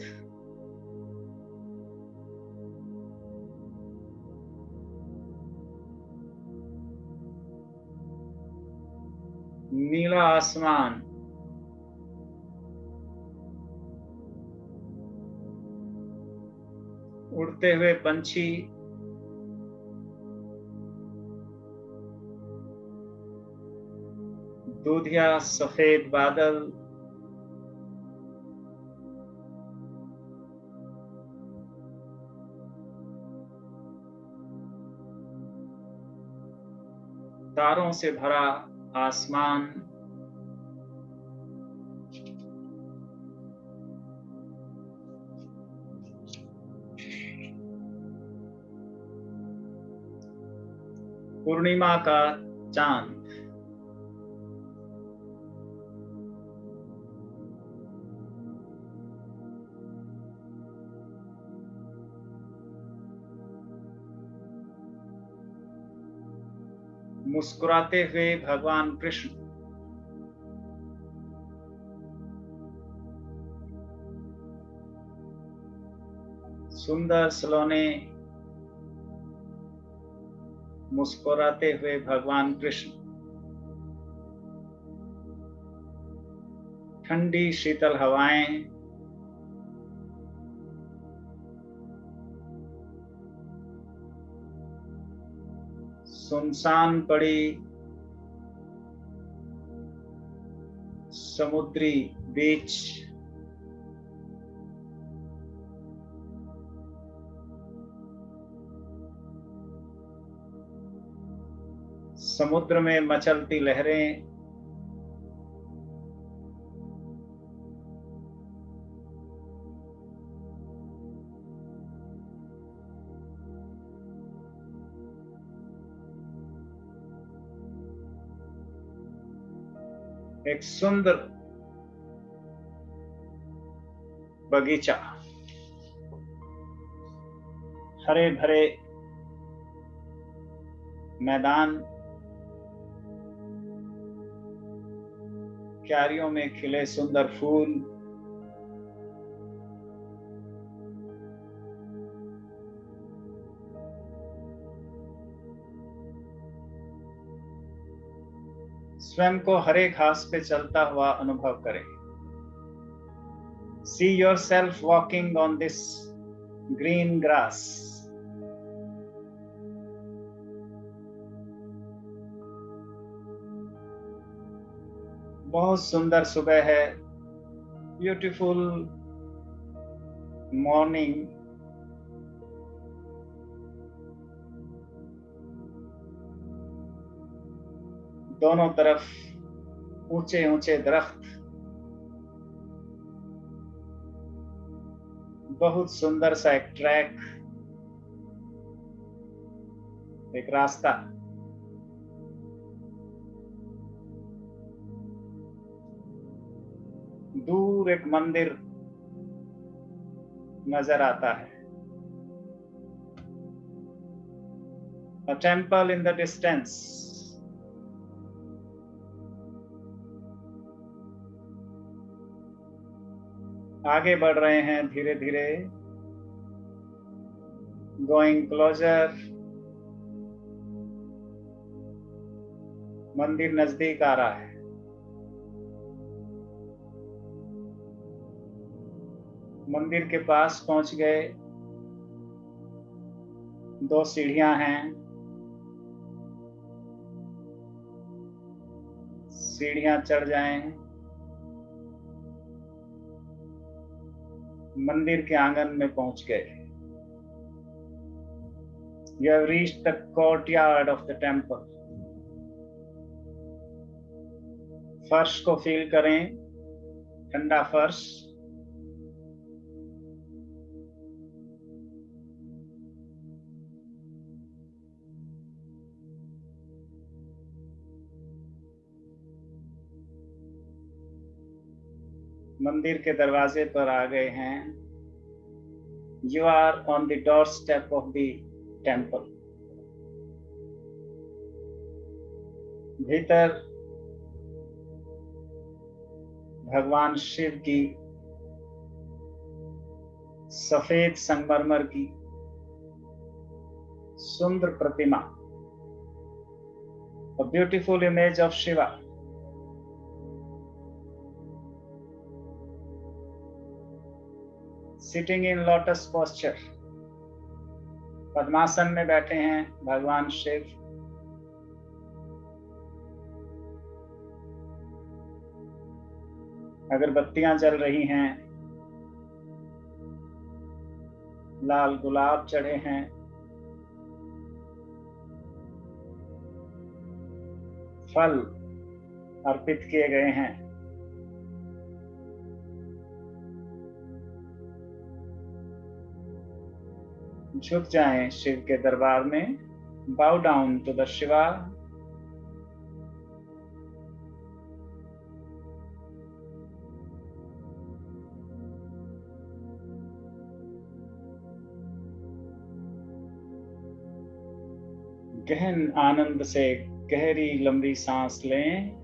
नीला आसमान, उड़ते हुए पंछी, दूधिया सफेद बादल, तारों से भरा आसमान, पूर्णिमा का चांद, मुस्कुराते हुए भगवान कृष्ण, सुंदर सलोने, मुस्कुराते हुए भगवान कृष्ण, ठंडी शीतल हवाएं, सुनसान पड़ी समुद्री बीच, समुद्र में मचलती लहरें, एक सुंदर बगीचा, हरे भरे मैदान, क्यारियों में खिले सुंदर फूल, स्वयं को हरे घास पे चलता हुआ अनुभव करें। See yourself walking on this green grass. बहुत सुंदर सुबह है, ब्यूटीफुल मॉर्निंग। दोनों तरफ ऊंचे ऊंचे दरख्त, बहुत सुंदर सा एक ट्रैक, एक रास्ता, दूर एक मंदिर नजर आता है। A temple in the distance. आगे बढ़ रहे हैं धीरे धीरे, गोइंग क्लोजर। मंदिर नजदीक आ रहा है। मंदिर के पास पहुंच गए। 2 सीढ़ियां हैं। सीढ़ियां चढ़ जाएं। मंदिर के आंगन में पहुंच गए। You have reached the courtyard of the temple. फर्श को फील करें, ठंडा फर्श। मंदिर के दरवाजे पर आ गए हैं। You are on the doorstep of the temple. भीतर भगवान शिव की सफेद संगमरमर की सुंदर प्रतिमा, a beautiful image of Shiva. Sitting in lotus posture. पद्मासन में बैठे हैं भगवान शिव। अगरबत्तियां जल रही हैं। लाल गुलाब चढ़े हैं। फल अर्पित किए गए हैं। झुक जाएं शिव के दरबार में। बाउ डाउन टू द शिवा। गहन आनंद से गहरी लंबी सांस लें।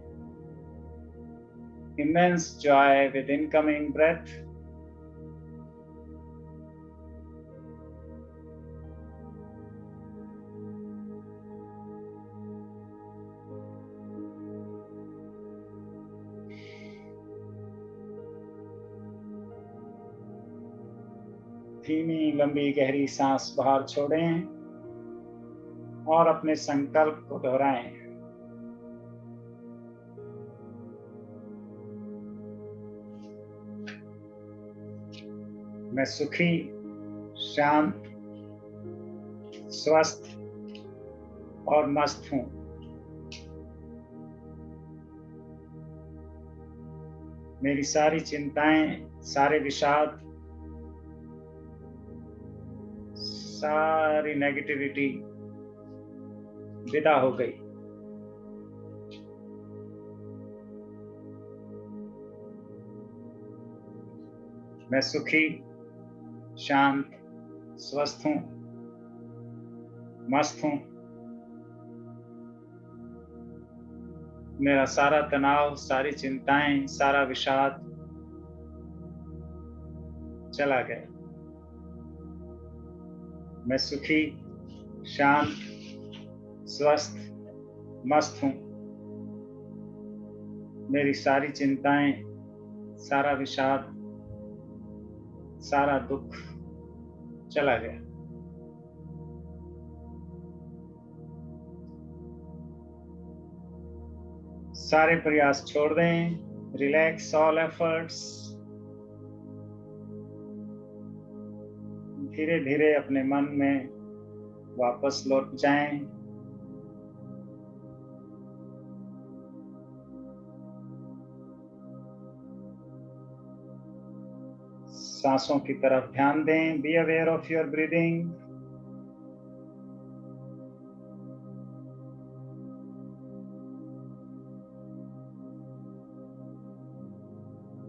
Immense joy with incoming breath. धीमी लंबी गहरी सांस बाहर छोड़ें और अपने संकल्प को दोहराएं। मैं सुखी, शांत, स्वस्थ और मस्त हूं। मेरी सारी चिंताएं, सारे विषाद, सारी नेगेटिविटी विदा हो गई। मैं सुखी, शांत, स्वस्थ हूं, मस्त हूं। मेरा सारा तनाव, सारी चिंताएं, सारा विषाद चला गया। मैं सुखी, शांत, स्वस्थ, मस्त हूं। मेरी सारी चिंताएं, सारा विषाद, सारा दुख चला गया। सारे प्रयास छोड़ दें। Relax all efforts. धीरे धीरे अपने मन में वापस लौट जाएं। सांसों की तरफ ध्यान दें। Be aware of your breathing.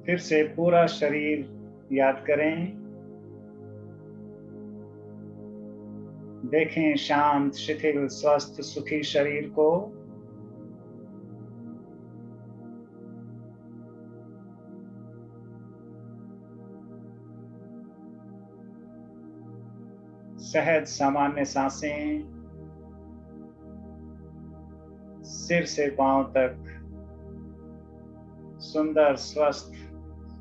फिर से पूरा शरीर याद करें। देखें शांत, शिथिल, स्वस्थ, सुखी शरीर को। सहज सामान्य सांसें, सिर से पांव तक सुंदर स्वस्थ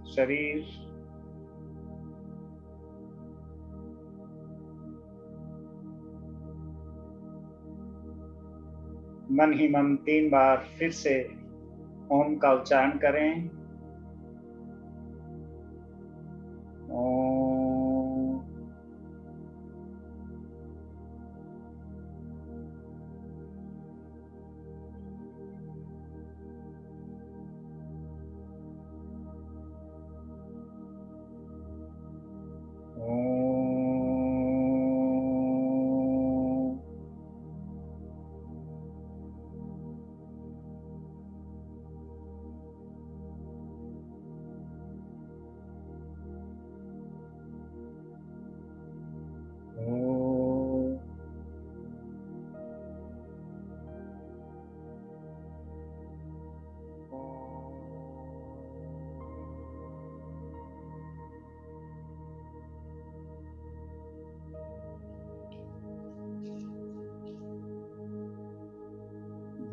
शरीर। मन ही मन 3 बार फिर से ओम का उच्चारण करें। ओम।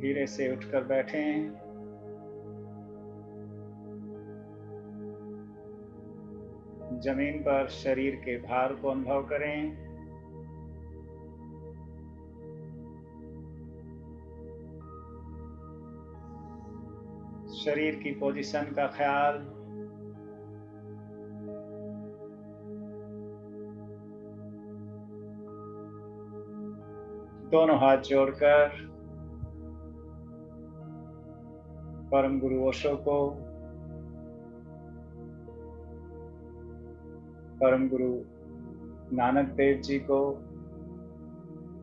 धीरे से उठकर बैठें। जमीन पर शरीर के भार को अनुभव करें। शरीर की पोजीशन का ख्याल। दोनों हाथ जोड़कर परम गुरु ओशो को, परम गुरु नानक देव जी को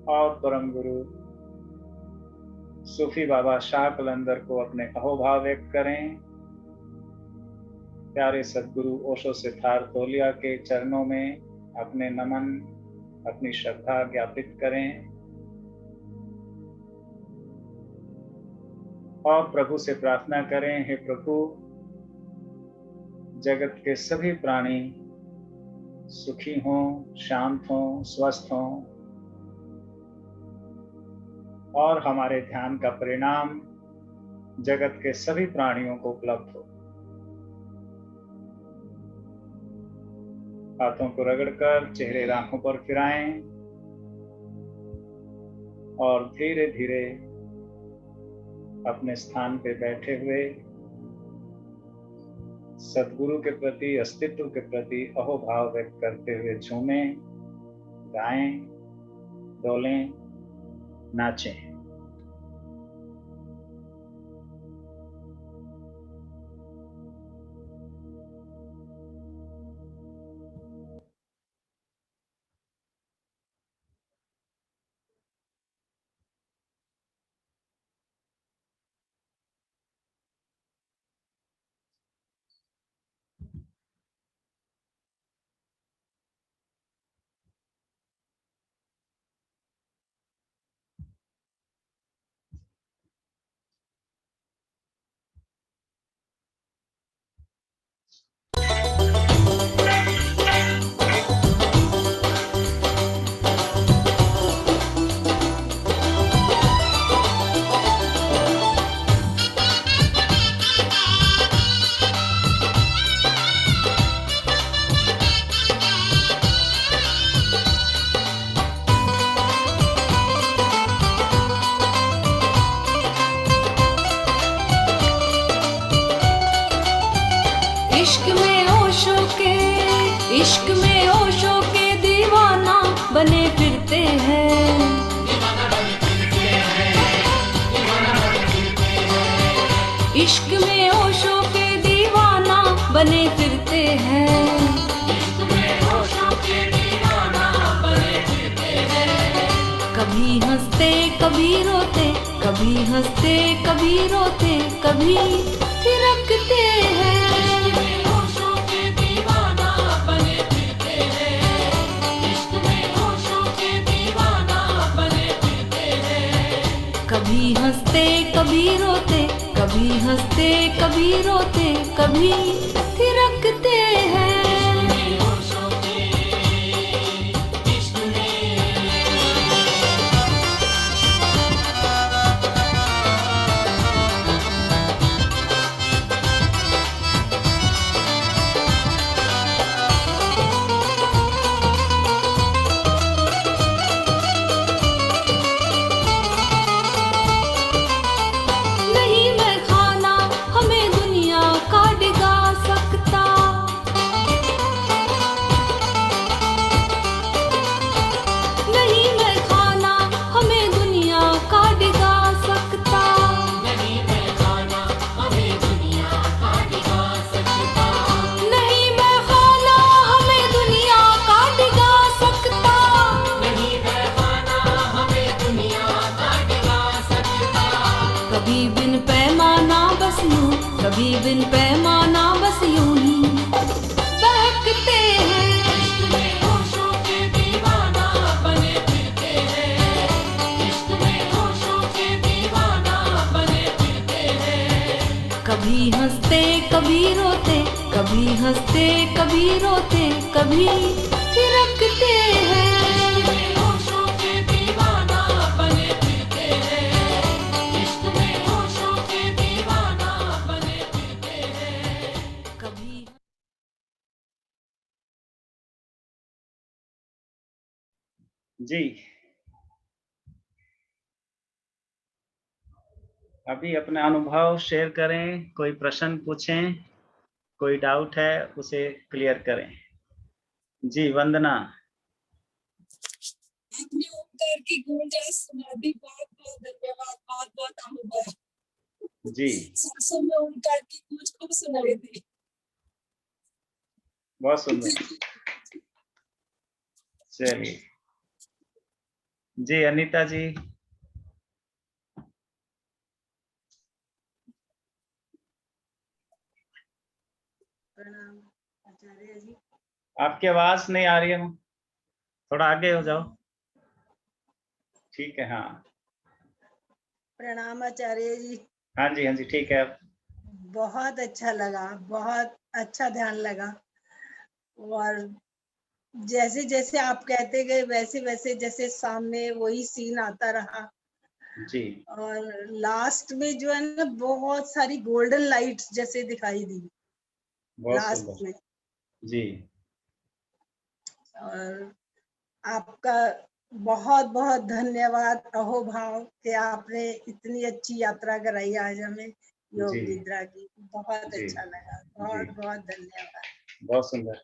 और परम गुरु सूफी बाबा शाह कलंदर को अपने अहोभाव व्यक्त करें। प्यारे सदगुरु ओशो सिद्धार्थ तोलिया के चरणों में अपने नमन, अपनी श्रद्धा ज्ञापित करें और प्रभु से प्रार्थना करें, हे प्रभु, जगत के सभी प्राणी सुखी हों, शांत हों, स्वस्थ हों और हमारे ध्यान का परिणाम जगत के सभी प्राणियों को उपलब्ध हो। हाथों को रगड़कर चेहरे आंखों पर फिराएं और धीरे धीरे अपने स्थान पे बैठे हुए सद्गुरु के प्रति, अस्तित्व के प्रति अहोभाव व्यक्त करते हुए झूमें, गाएं, डोलें, नाचें। इश्क में ओशो के दीवाना बने फिरते हैं। इश्क में ओशो के दीवाना बने फिरते हैं। कभी हंसते कभी रोते, कभी हंसते कभी रोते, कभी थिरकते हैं। कभी हंसते कभी रोते, कभी हंसते कभी रोते, कभी थिरकते हैं। बिन पैमाना बस यूं ही बहकते हैं। इश्क में होशों के दीवाना बने फिरते हैं, इश्क में होशों के दीवाना बने फिरते हैं। कभी हंसते कभी रोते, कभी हंसते कभी रोते, कभी थिरकते हैं। जी, अभी अपना अनुभव शेयर करें, कोई प्रश्न पूछें, कोई डाउट है उसे क्लियर करें। जी वंदना। आपने ओमकार की गूंजाइश सुना दी, बहुत बहुत धन्यवाद, बहुत बहुत आभार। जी सांसों में ओमकार की गूंज खूब सुनाई दी। बहुत सुंदर। चलिए जी अनीता जी। प्रणाम आचार्य जी। आपकी आवाज नहीं आ रही है, थोड़ा आगे हो जाओ। ठीक है, हाँ। प्रणाम आचार्य जी। हाँ जी, हाँ जी, ठीक है। बहुत अच्छा लगा, बहुत अच्छा ध्यान लगा, और जैसे जैसे आप कहते गए वैसे वैसे जैसे सामने वही सीन आता रहा। जी। और लास्ट में जो है ना, बहुत सारी गोल्डन लाइट्स जैसे दिखाई दी बहुत लास्ट सुंदर। में। जी। और आपका बहुत बहुत धन्यवाद अहोभाव कि आपने इतनी अच्छी यात्रा कराई आज हमें योग जी निद्रा की। बहुत जी अच्छा लगा, जी, बहुत बहुत धन्यवाद। बहुत सुंदर।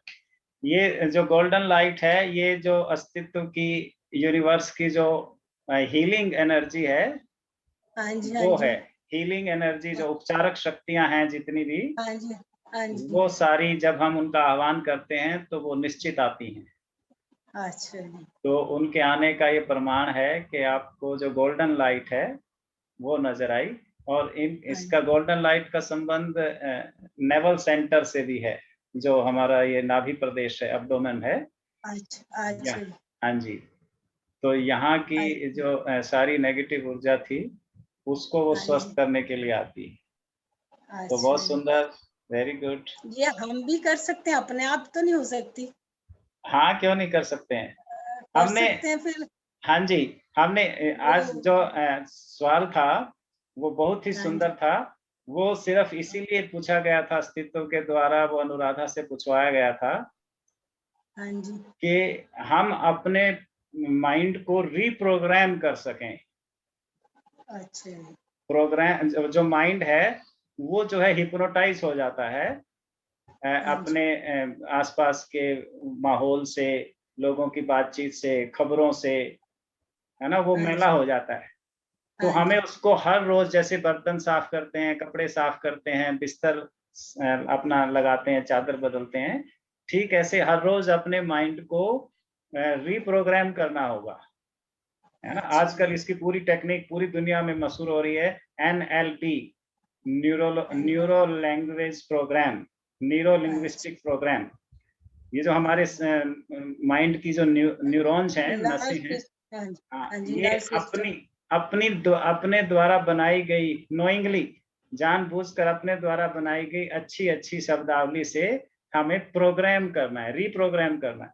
ये जो गोल्डन लाइट है, ये जो अस्तित्व की, यूनिवर्स की जो हीलिंग एनर्जी है, हाँ जी, हाँ वो जी, है हीलिंग एनर्जी। जो उपचारक शक्तियां हैं जितनी भी, हाँ जी, हाँ जी। वो सारी जब हम उनका आह्वान करते हैं तो वो निश्चित आती हैं। अच्छा जी। तो उनके आने का ये प्रमाण है कि आपको जो गोल्डन लाइट है वो नजर आई। और हाँ इसका जी। गोल्डन लाइट का संबंध नेवल सेंटर से भी है, जो हमारा ये नाभि प्रदेश है, एब्डोमेन है। अच्छा या अच्छा जी। हाँ जी। तो यहाँ की अच्छा, जो सारी नेगेटिव ऊर्जा थी, उसको वो हाँ स्वस्थ जी। करने के लिए आती है। तो अच्छा बहुत जी। सुंदर, वेरी गुड। ये हम भी कर सकते हैं, अपने आप तो नहीं हो सकती? हाँ, क्यों नहीं कर सकते हैं। कर हमने, सकते हैं फिर हाँ जी, हमने वो। आज जो सवाल था वो बहुत ही हाँ जी, सुंदर था। वो सिर्फ इसीलिए पूछा गया था, अस्तित्व के द्वारा वो अनुराधा से पूछवाया गया था हाँ जी। कि हम अपने माइंड को रीप्रोग्राम कर सकें। अच्छा जी। प्रोग्राम जो माइंड है वो जो है हिप्नोटाइज हो जाता है हाँ जी, अपने आसपास के माहौल से, लोगों की बातचीत से, खबरों से, है ना, वो हाँ मैला जी, हो जाता है। तो हाँ हमें जी। उसको हर रोज, जैसे बर्तन साफ करते हैं, कपड़े साफ करते हैं, बिस्तर अपना लगाते हैं, चादर बदलते हैं, ठीक ऐसे हर रोज अपने माइंड को रीप्रोग्राम करना होगा, है ना। अच्छा जी। आजकल इसकी पूरी टेक्निक पूरी दुनिया में मशहूर हो रही है, NLP, हाँ जी, न्यूरो लैंग्वेज प्रोग्राम, न्यूरो अच्छा। Linguistic program. ये जो हमारे माइंड की जो न्यूरॉन्स हैं, नसें नर्व हैं, सिस्टम, हाँ जी, हाँ, हाँ जी, ये नर्व सिस्टम। अपनी अपनी अपने द्वारा बनाई गई, नोइंगली, जानबूझकर अपने द्वारा बनाई गई अच्छी अच्छी शब्दावली से हमें प्रोग्राम करना है, रीप्रोग्राम करना है।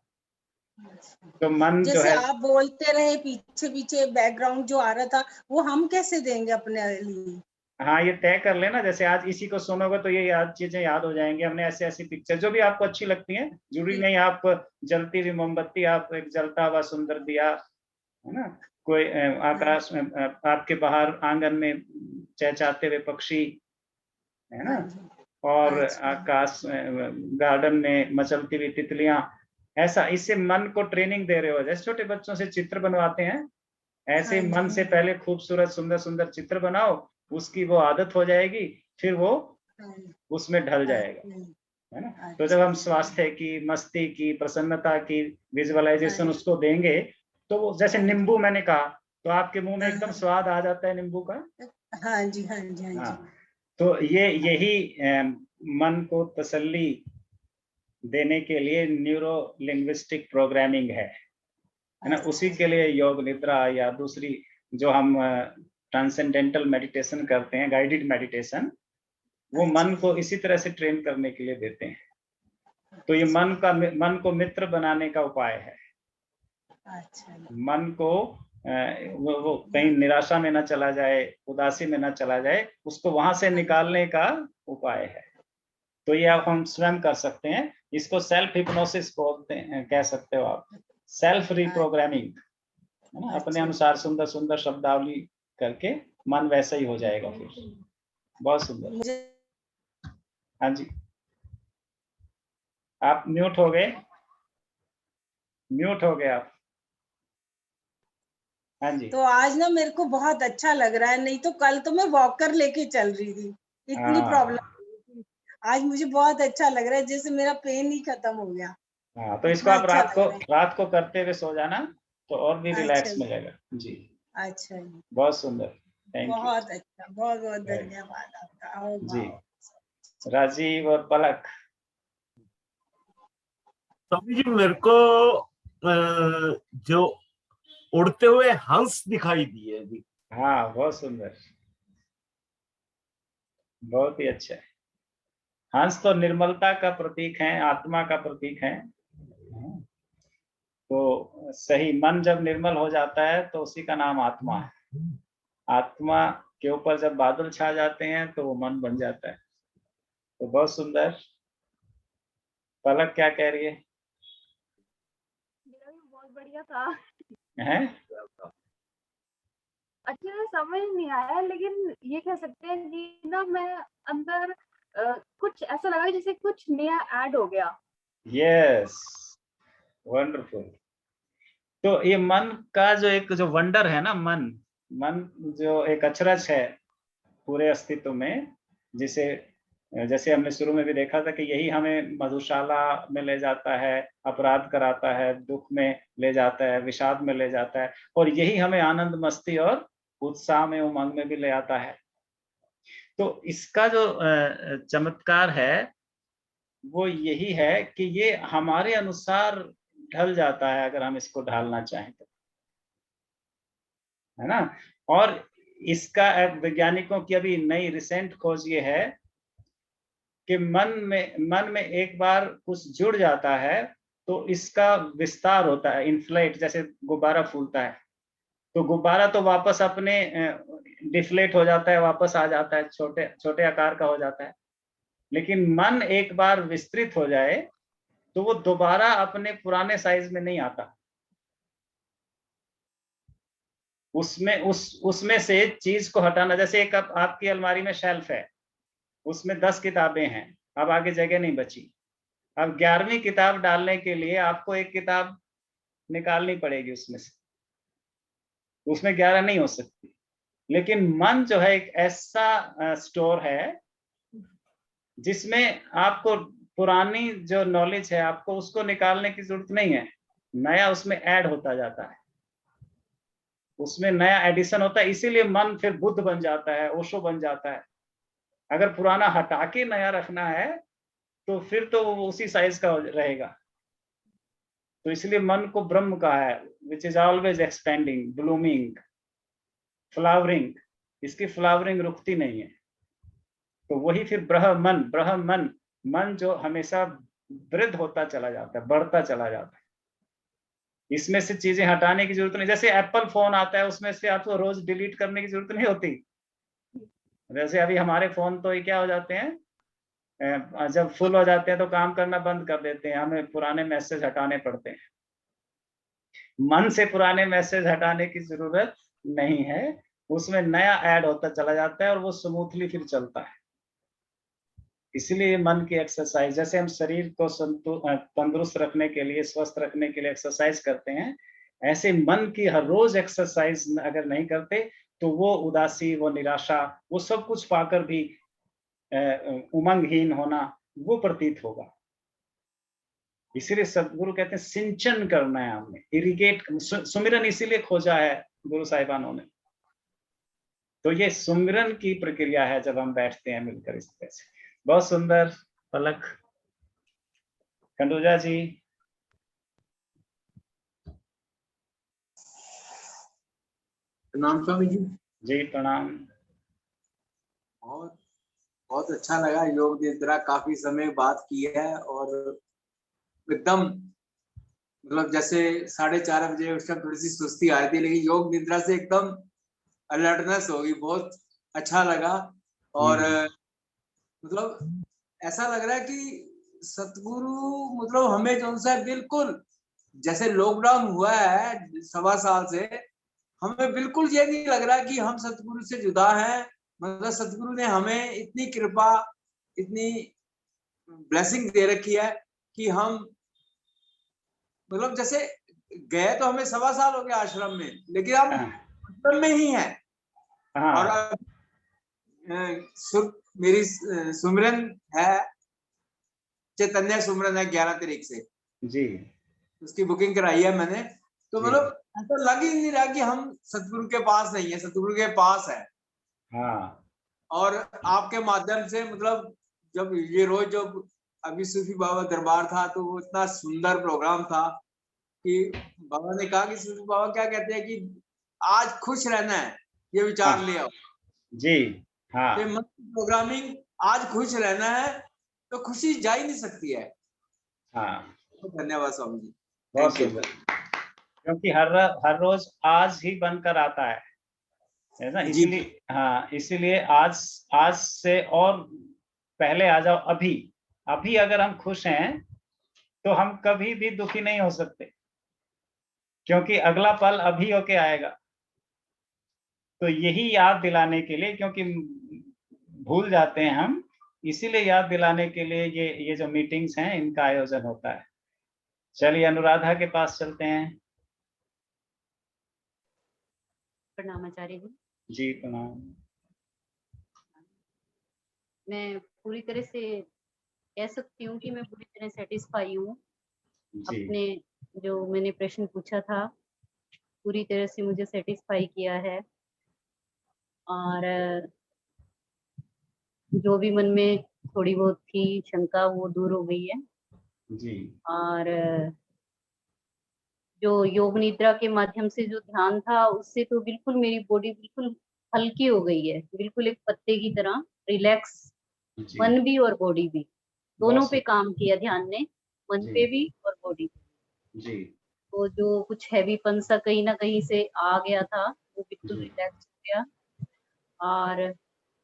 तो मन जो जैसे है, आप बोलते रहे, पीछे पीछे बैकग्राउंड जो आ रहा था, वो हम कैसे देंगे अपने लिए? हाँ, ये तय कर लेना, जैसे आज इसी को सुनोगे तो ये याद चीजें याद हो जाएंगी। हमने ऐसे ऐसी पिक्चर जो भी आपको अच्छी लगती हैं, जरूरी नहीं आप जलती हुई मोमबत्ती, आप एक जलता हुआ सुंदर दिया, है ना, कोई हाँ आकाश में आपके बाहर आंगन में चहचहाते हुए पक्षी, है ना, हाँ जी। और अच्छा, आकाश गार्डन में मचलती हुई तितलियां। ऐसा, इससे मन को ट्रेनिंग दे रहे हो, जैसे छोटे बच्चों से चित्र बनवाते हैं, ऐसे हाँ जी, मन से हाँ जी, पहले खूबसूरत सुंदर सुंदर चित्र बनाओ, उसकी वो आदत हो जाएगी, फिर वो हाँ जी। उसमें ढल जाएगा, अच्छा, है ना। तो जब अच्छा हम जी। स्वास्थ्य की, मस्ती की, प्रसन्नता की हाँ विजुअलाइजेशन जी, उसको देंगे, तो वो जैसे हाँ जी, नींबू मैंने कहा, तो आपके मुंह में हाँ एकदम हाँ स्वाद आ जाता है नींबू का। हाँ जी, हाँ जी, हाँ हाँ, जी। तो यही मन को तसल्ली देने के लिए न्यूरो लिंग्विस्टिक प्रोग्रामिंग है ना। उसी के लिए योग निद्रा या दूसरी जो हम ट्रांसेंडेंटल मेडिटेशन करते हैं, गाइडेड मेडिटेशन, वो मन को इसी तरह से ट्रेन करने के लिए देते हैं। तो ये मन को मित्र बनाने का उपाय है। मन को वो कहीं निराशा में ना चला जाए, उदासी में ना चला जाए, उसको वहां से निकालने का उपाय है। तो ये आप हम स्वयं कर सकते हैं। इसको सेल्फ हिप्नोसिस बोलते हैं, कह सकते हो आप, सेल्फ रिप्रोग्रामिंग, है ना। अपने अनुसार सुंदर सुंदर शब्दावली करके मन वैसा ही हो जाएगा फिर। बहुत सुंदर। हाँ जी, आप म्यूट हो गए, म्यूट हो गए आप। हाँ जी। तो आज ना मेरे को बहुत अच्छा लग रहा है, नहीं तो कल तो मैं वॉकर लेके चल रही थी, इतनी प्रॉब्लम। आज मुझे बहुत अच्छा लग रहा है, जैसे मेरा पेन ही खत्म हो गया। हाँ, तो इसको आप रात को करते हुए सो जाना, तो और भी रिलैक्स मिलेगा जी। अच्छा जी, बहुत सुंदर, थैंक यू। बहुत अच्छा, बहुत बहुत धन्यवाद आपका जी। राजीव और पलक। स्वामी जी, मेरे को जो उड़ते हुए हंस दिखाई दिए अभी। हाँ, बहुत सुंदर, बहुत ही अच्छा है। हंस तो निर्मलता का प्रतीक है, आत्मा का प्रतीक है। तो सही, मन जब निर्मल हो जाता है तो उसी का नाम आत्मा है। आत्मा के ऊपर जब बादल छा जाते हैं तो वो मन बन जाता है। तो बहुत सुंदर। पलक क्या कह रही है? मेरा भी बहुत बढ़िया था। हैं? अच्छे से समझ नहीं आया, लेकिन ये कह सकते हैं कि ना मैं अंदर कुछ ऐसा लगा जैसे कुछ नया ऐड हो गया। Yes, wonderful. तो ये मन का जो वंडर है ना, मन जो एक अचरज है पूरे अस्तित्व में, जैसे हमने शुरू में भी देखा था कि यही हमें मधुशाला में ले जाता है, अपराध कराता है, दुख में ले जाता है, विषाद में ले जाता है, और यही हमें आनंद, मस्ती और उत्साह में, उमंग में भी ले आता है। तो इसका जो चमत्कार है वो यही है कि ये हमारे अनुसार ढल जाता है, अगर हम इसको ढालना चाहें तो, है ना। और इसका वैज्ञानिकों की अभी नई रिसेंट खोज ये है कि मन में एक बार कुछ जुड़ जाता है तो इसका विस्तार होता है, इन्फ्लेट, जैसे गुब्बारा फूलता है तो गुब्बारा तो वापस अपने डिफ्लेट हो जाता है, वापस आ जाता है, छोटे छोटे आकार का हो जाता है। लेकिन मन एक बार विस्तृत हो जाए तो वो दोबारा अपने पुराने साइज में नहीं आता। उसमें से चीज को हटाना, जैसे एक आपकी अलमारी में शेल्फ है, उसमें 10 किताबें हैं, अब आगे जगह नहीं बची। अब 11वीं किताब डालने के लिए आपको एक किताब निकालनी पड़ेगी उसमें से, उसमें 11 नहीं हो सकती। लेकिन मन जो है एक ऐसा स्टोर है जिसमें आपको पुरानी जो नॉलेज है आपको उसको निकालने की जरूरत नहीं है, नया उसमें ऐड होता जाता है, उसमें नया एडिशन होता है। इसीलिए मन फिर बुद्ध बन जाता है, ओशो बन जाता है। अगर पुराना हटा के नया रखना है तो फिर तो वो उसी साइज का रहेगा। तो इसलिए मन को ब्रह्म कहा है, which is always expanding, blooming, flowering. इसकी फ्लावरिंग रुकती नहीं है। तो वही फिर ब्रह्मन, मन जो हमेशा वृद्ध होता चला जाता है, बढ़ता चला जाता है। इसमें से चीजें हटाने की जरूरत नहीं। जैसे एप्पल फोन आता है, उसमें से आपको रोज डिलीट करने की जरूरत नहीं होती। वैसे अभी हमारे फोन तो ये क्या हो जाते हैं, जब फुल हो जाते हैं तो काम करना बंद कर देते हैं, हमें पुराने मैसेज हटाने पड़ते हैं। मन से पुराने मैसेज हटाने की जरूरत नहीं है, उसमें नया ऐड होता चला जाता है और वो स्मूथली फिर चलता है। इसलिए मन की एक्सरसाइज, जैसे हम शरीर को तंदुरुस्त रखने के लिए, स्वस्थ रखने के लिए एक्सरसाइज करते हैं, ऐसे मन की हर रोज एक्सरसाइज अगर नहीं करते तो वो उदासी, वो निराशा, वो सब कुछ पाकर भी उमंगहीन होना वो प्रतीत होगा। इसीलिए सदगुरु कहते हैं सिंचन करना है हमने, इरिगेट। सुमिरन इसीलिए खोजा है गुरु साहिबानों ने, तो ये सुमिरन की प्रक्रिया है जब हम बैठते हैं मिलकर इस तरह से। बहुत सुंदर। पलक, खंडूजा जी। प्रणाम स्वामी जी। जी प्रणाम। बहुत बहुत अच्छा लगा। योग निद्रा काफी समय बाद की है और एकदम मतलब जैसे 4:30 बजे उस टाइम थोड़ी सी सुस्ती आ रही थी, लेकिन योग निद्रा से एकदम अलर्टनेस होगी। बहुत अच्छा लगा और मतलब ऐसा लग रहा है कि सतगुरु मतलब हमें जो सा बिल्कुल जैसे लॉकडाउन हुआ है 1.25 साल से, हमें बिल्कुल ये नहीं लग रहा कि हम सतगुरु से जुदा हैं। मतलब सतगुरु ने हमें इतनी कृपा, इतनी ब्लेसिंग दे रखी है कि हम मतलब जैसे गए तो हमें 1.25 साल हो गया आश्रम में, लेकिन हम आश्रम में ही हैं। और हाँ मेरी सुमिरन है, चैतन्य सुमिरन है 11 तारीख से, जी। उसकी बुकिंग कराई है मैंने। तो जी। मतलब ऐसा लग ही नहीं रहा कि हम सतगुरु के पास नहीं है, सतगुरु के पास है। हाँ और आपके माध्यम से मतलब जब ये रोज जब अभी सूफी बाबा दरबार था तो वो इतना सुंदर प्रोग्राम था कि बाबा ने कहा कि सूफी बाबा क्या कहते हैं कि आज खुश रहना है, ये विचार हाँ ले आओ। जी। हाँ तो मन की प्रोग्रामिंग आज खुश रहना है, तो खुशी जा ही नहीं सकती है। हाँ। तो धन्यवाद स्वामी जी। बहुत थैंक यू। सुंदर। क्योंकि हर रोज आज ही बनकर आता है ना, जी इसीलिए हाँ, इसीलिए आज आज से और पहले आ जाओ। अभी अभी अगर हम खुश हैं तो हम कभी भी दुखी नहीं हो सकते, क्योंकि अगला पल अभी होके आएगा। तो यही याद दिलाने के लिए, क्योंकि भूल जाते हैं हम, इसीलिए याद दिलाने के लिए ये जो मीटिंग्स हैं इनका आयोजन होता है। चलिए अनुराधा के पास चलते हैं। प्रणाम आचार्य जी। जी प्रणाम। मैं पूरी तरह से कह सकती हूँ कि मैं पूरी तरह सेटिस्फाई हूँ। जी। अपने जो मैंने प्रश्न पूछा था पूरी तरह से मुझे सेटिस्फाई किया है, और जो भी मन में थोड़ी बहुत थी शंका वो दूर हो गई है। जी। और जो योग निद्रा के माध्यम से जो ध्यान था उससे तो बिल्कुल मेरी बॉडी बिल्कुल हल्की हो गई है, बिल्कुल एक पत्ते की तरह रिलैक्स, जी। मन भी और बॉडी भी दोनों पे काम किया ध्यान ने, मन जी। पे भी और बॉडी पे। जी। तो जो कुछ हैवीपन सा कहीं ना कहीं से आ गया था वो बिल्कुल जी। रिलैक्स हो गया। और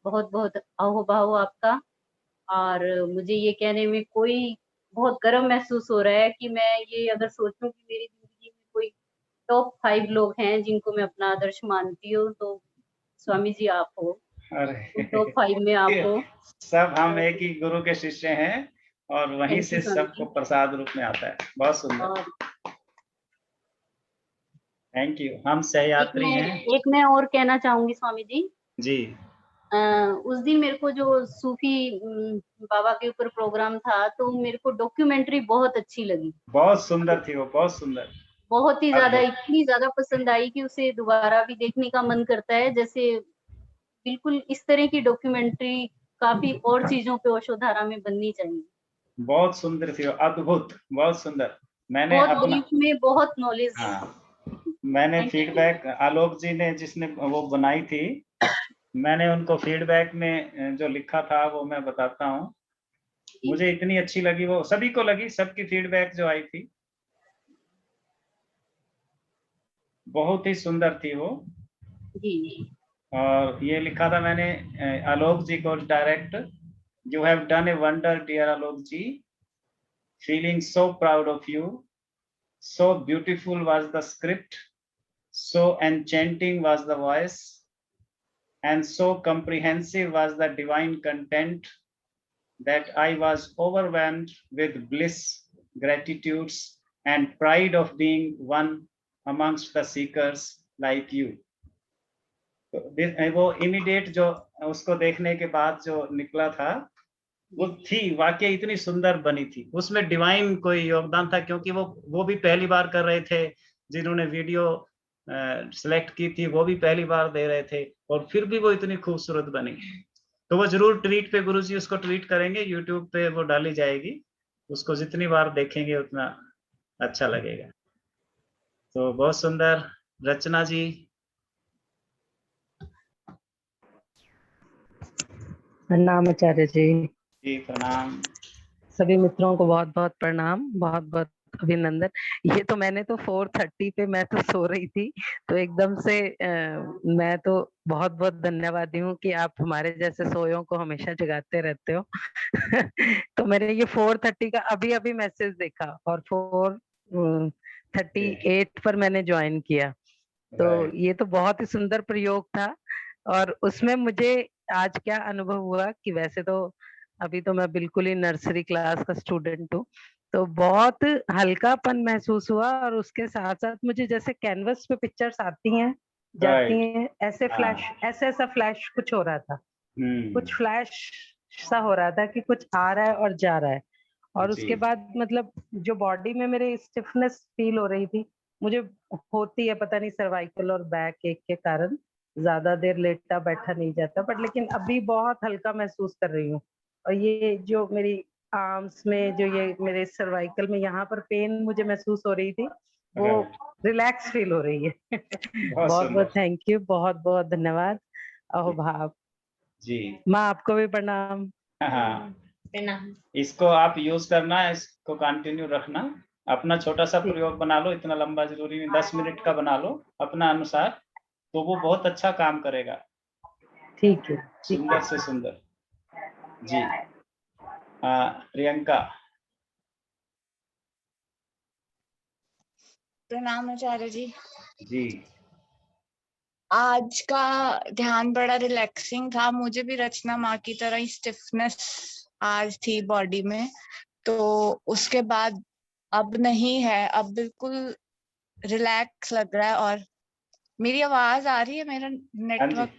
बहुत बहुत अहोभाव आपका। और मुझे ये कहने में कोई बहुत गर्व महसूस हो रहा है कि मैं ये अगर सोचूं कि मेरी जिंदगी में कोई टॉप 5 लोग हैं जिनको मैं अपना आदर्श मानती हूँ तो स्वामी जी आप हो, अरे टॉप 5 में आप हो। सब हम एक ही गुरु के शिष्य हैं और वहीं थैंक यू से स्वामी सबको जी। प्रसाद रूप में आता है। बहुत सुंदर। और थैंक यू। हम सहयात्री हैं। एक मैं और कहना चाहूंगी स्वामी जी। जी। उस दिन मेरे को जो सूफी बाबा के ऊपर प्रोग्राम था तो मेरे को डॉक्यूमेंट्री बहुत अच्छी लगी। बहुत सुंदर थी वो, बहुत सुंदर। बहुत ही ज्यादा, अद्भुत। इतनी ज्यादा पसंद आई कि उसे दोबारा भी देखने का मन करता है। जैसे बिल्कुल इस तरह की डॉक्यूमेंट्री काफी और चीजों पे ओशोधारा में बननी चाहिए। बहुत सुंदर थी वो, अद्भुत, बहुत सुंदर। मैंने बहुत अपना ब्रीफ में बहुत नॉलेज। हाँ, मैंने थैंक यू। फीडबैक आलोक जी ने जिसने वो बनाई थी, मैंने उनको फीडबैक में जो लिखा था वो मैं बताता हूँ। मुझे इतनी अच्छी लगी वो, सभी को लगी, सबकी फीडबैक जो आई थी बहुत ही सुंदर थी वो। जी। और ये लिखा था मैंने आलोक जी को direct, you have done a wonder dear Alok ji, feeling so proud of you, so beautiful was the script, so enchanting was the voice, and so comprehensive was the divine content that I was overwhelmed with bliss, gratitudes, and pride of being one amongst the seekers like you. वो immediate जो उसको देखने के बाद जो निकला था वो थी वाकई इतनी सुंदर बनी थी। उसमें डिवाइन कोई योगदान था, क्योंकि वो भी पहली बार कर रहे थे जिन्होंने वीडियो सिलेक्ट की थी वो भी पहली बार दे रहे थे, और फिर भी वो इतनी खूबसूरत बनी। तो वो जरूर ट्वीट पे, गुरुजी उसको ट्वीट करेंगे, यूट्यूब पे वो डाली जाएगी, उसको जितनी बार देखेंगे उतना अच्छा लगेगा। तो बहुत सुंदर। रचना जी। प्रणाम आचार्य जी। जी प्रणाम। सभी मित्रों को बहुत बहुत प्रणाम, बहुत बहुत अभिनंदन। ये तो मैंने तो 4:30 पे मैं तो सो रही थी, तो एकदम से मैं तो बहुत बहुत धन्यवादी हूँ कि आप हमारे जैसे सोयों को हमेशा जगाते रहते हो। तो मैंने ये 4:30 का अभी अभी मैसेज देखा और 4:38 पर मैंने ज्वाइन किया। तो ये तो बहुत ही सुंदर प्रयोग था, और उसमें मुझे आज क्या अनुभव हुआ कि वैसे तो अभी तो मैं बिल्कुल ही नर्सरी क्लास का स्टूडेंट हूँ, तो बहुत हल्कापन महसूस हुआ, और उसके साथ साथ मुझे जैसे कैनवस पे पिक्चर्स आती हैं जाती राइट। हैं, ऐसे फ्लैश, ऐसा फ्लैश कुछ हो रहा था, कुछ फ्लैश सा हो रहा था कि कुछ आ रहा है और जा रहा है। और जी। उसके बाद मतलब जो बॉडी में मेरे स्टिफनेस फील हो रही थी, मुझे होती है पता नहीं सर्वाइकल और बैक एक के कारण, ज्यादा देर लेटा बैठा नहीं जाता, बट लेकिन अभी बहुत हल्का महसूस कर रही हूँ। और ये जो मेरी आर्म्स में जो ये मेरे सर्वाइकल में यहाँ पर पेन मुझे महसूस हो रही थी, वो राइट। रिलैक्स फील हो रही है। बहुत बहुत बहुत सुंदर। थैंक यू, बहुत बहुत धन्यवाद। अहो भाव। जी। माँ आपको भी प्रणाम। हाँ, इसको आप यूज करना, इसको कंटिन्यू रखना, अपना छोटा सा प्रयोग बना लो, इतना लंबा जरूरी नहीं, 10 मिनट का बना लो अपना अनुसार, तो वो बहुत अच्छा काम करेगा। ठीक है, ठीक सुंदर है। से सुंदर। जी। प्रियंका। प्रणाम आचार्य जी। जी। आज का ध्यान बड़ा रिलैक्सिंग था, मुझे भी रचना माँ की तरह ही स्टिफनेस आज थी बॉडी में, तो उसके बाद अब नहीं है, अब बिल्कुल रिलैक्स लग रहा है। और मेरी आवाज आ रही है, मेरा हाँ जी। नेटवर्क?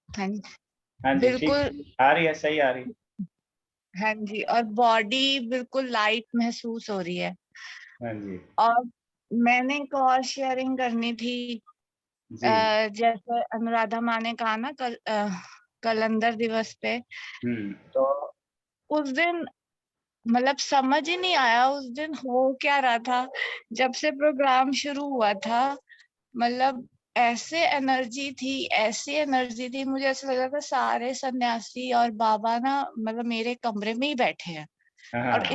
हाँ जी, हाँ जी, बिल्कुल ठीक आ रही है, सही आ रही है। हाँ जी, और बॉडी बिल्कुल लाइट महसूस हो रही है। हाँ जी। और मैंने एक और शेयरिंग करनी थी। जी। जैसे अनुराधा माँ ने कहा ना कलंदर दिवस पे, तो उस दिन मतलब समझ ही नहीं आया उस दिन हो क्या रहा था। जब से प्रोग्राम शुरू हुआ था, मतलब ऐसे एनर्जी थी, ऐसी एनर्जी थी, मुझे ऐसा लग रहा था सारे सन्यासी और बाबा ना मतलब मेरे कमरे में ही बैठे हैं। और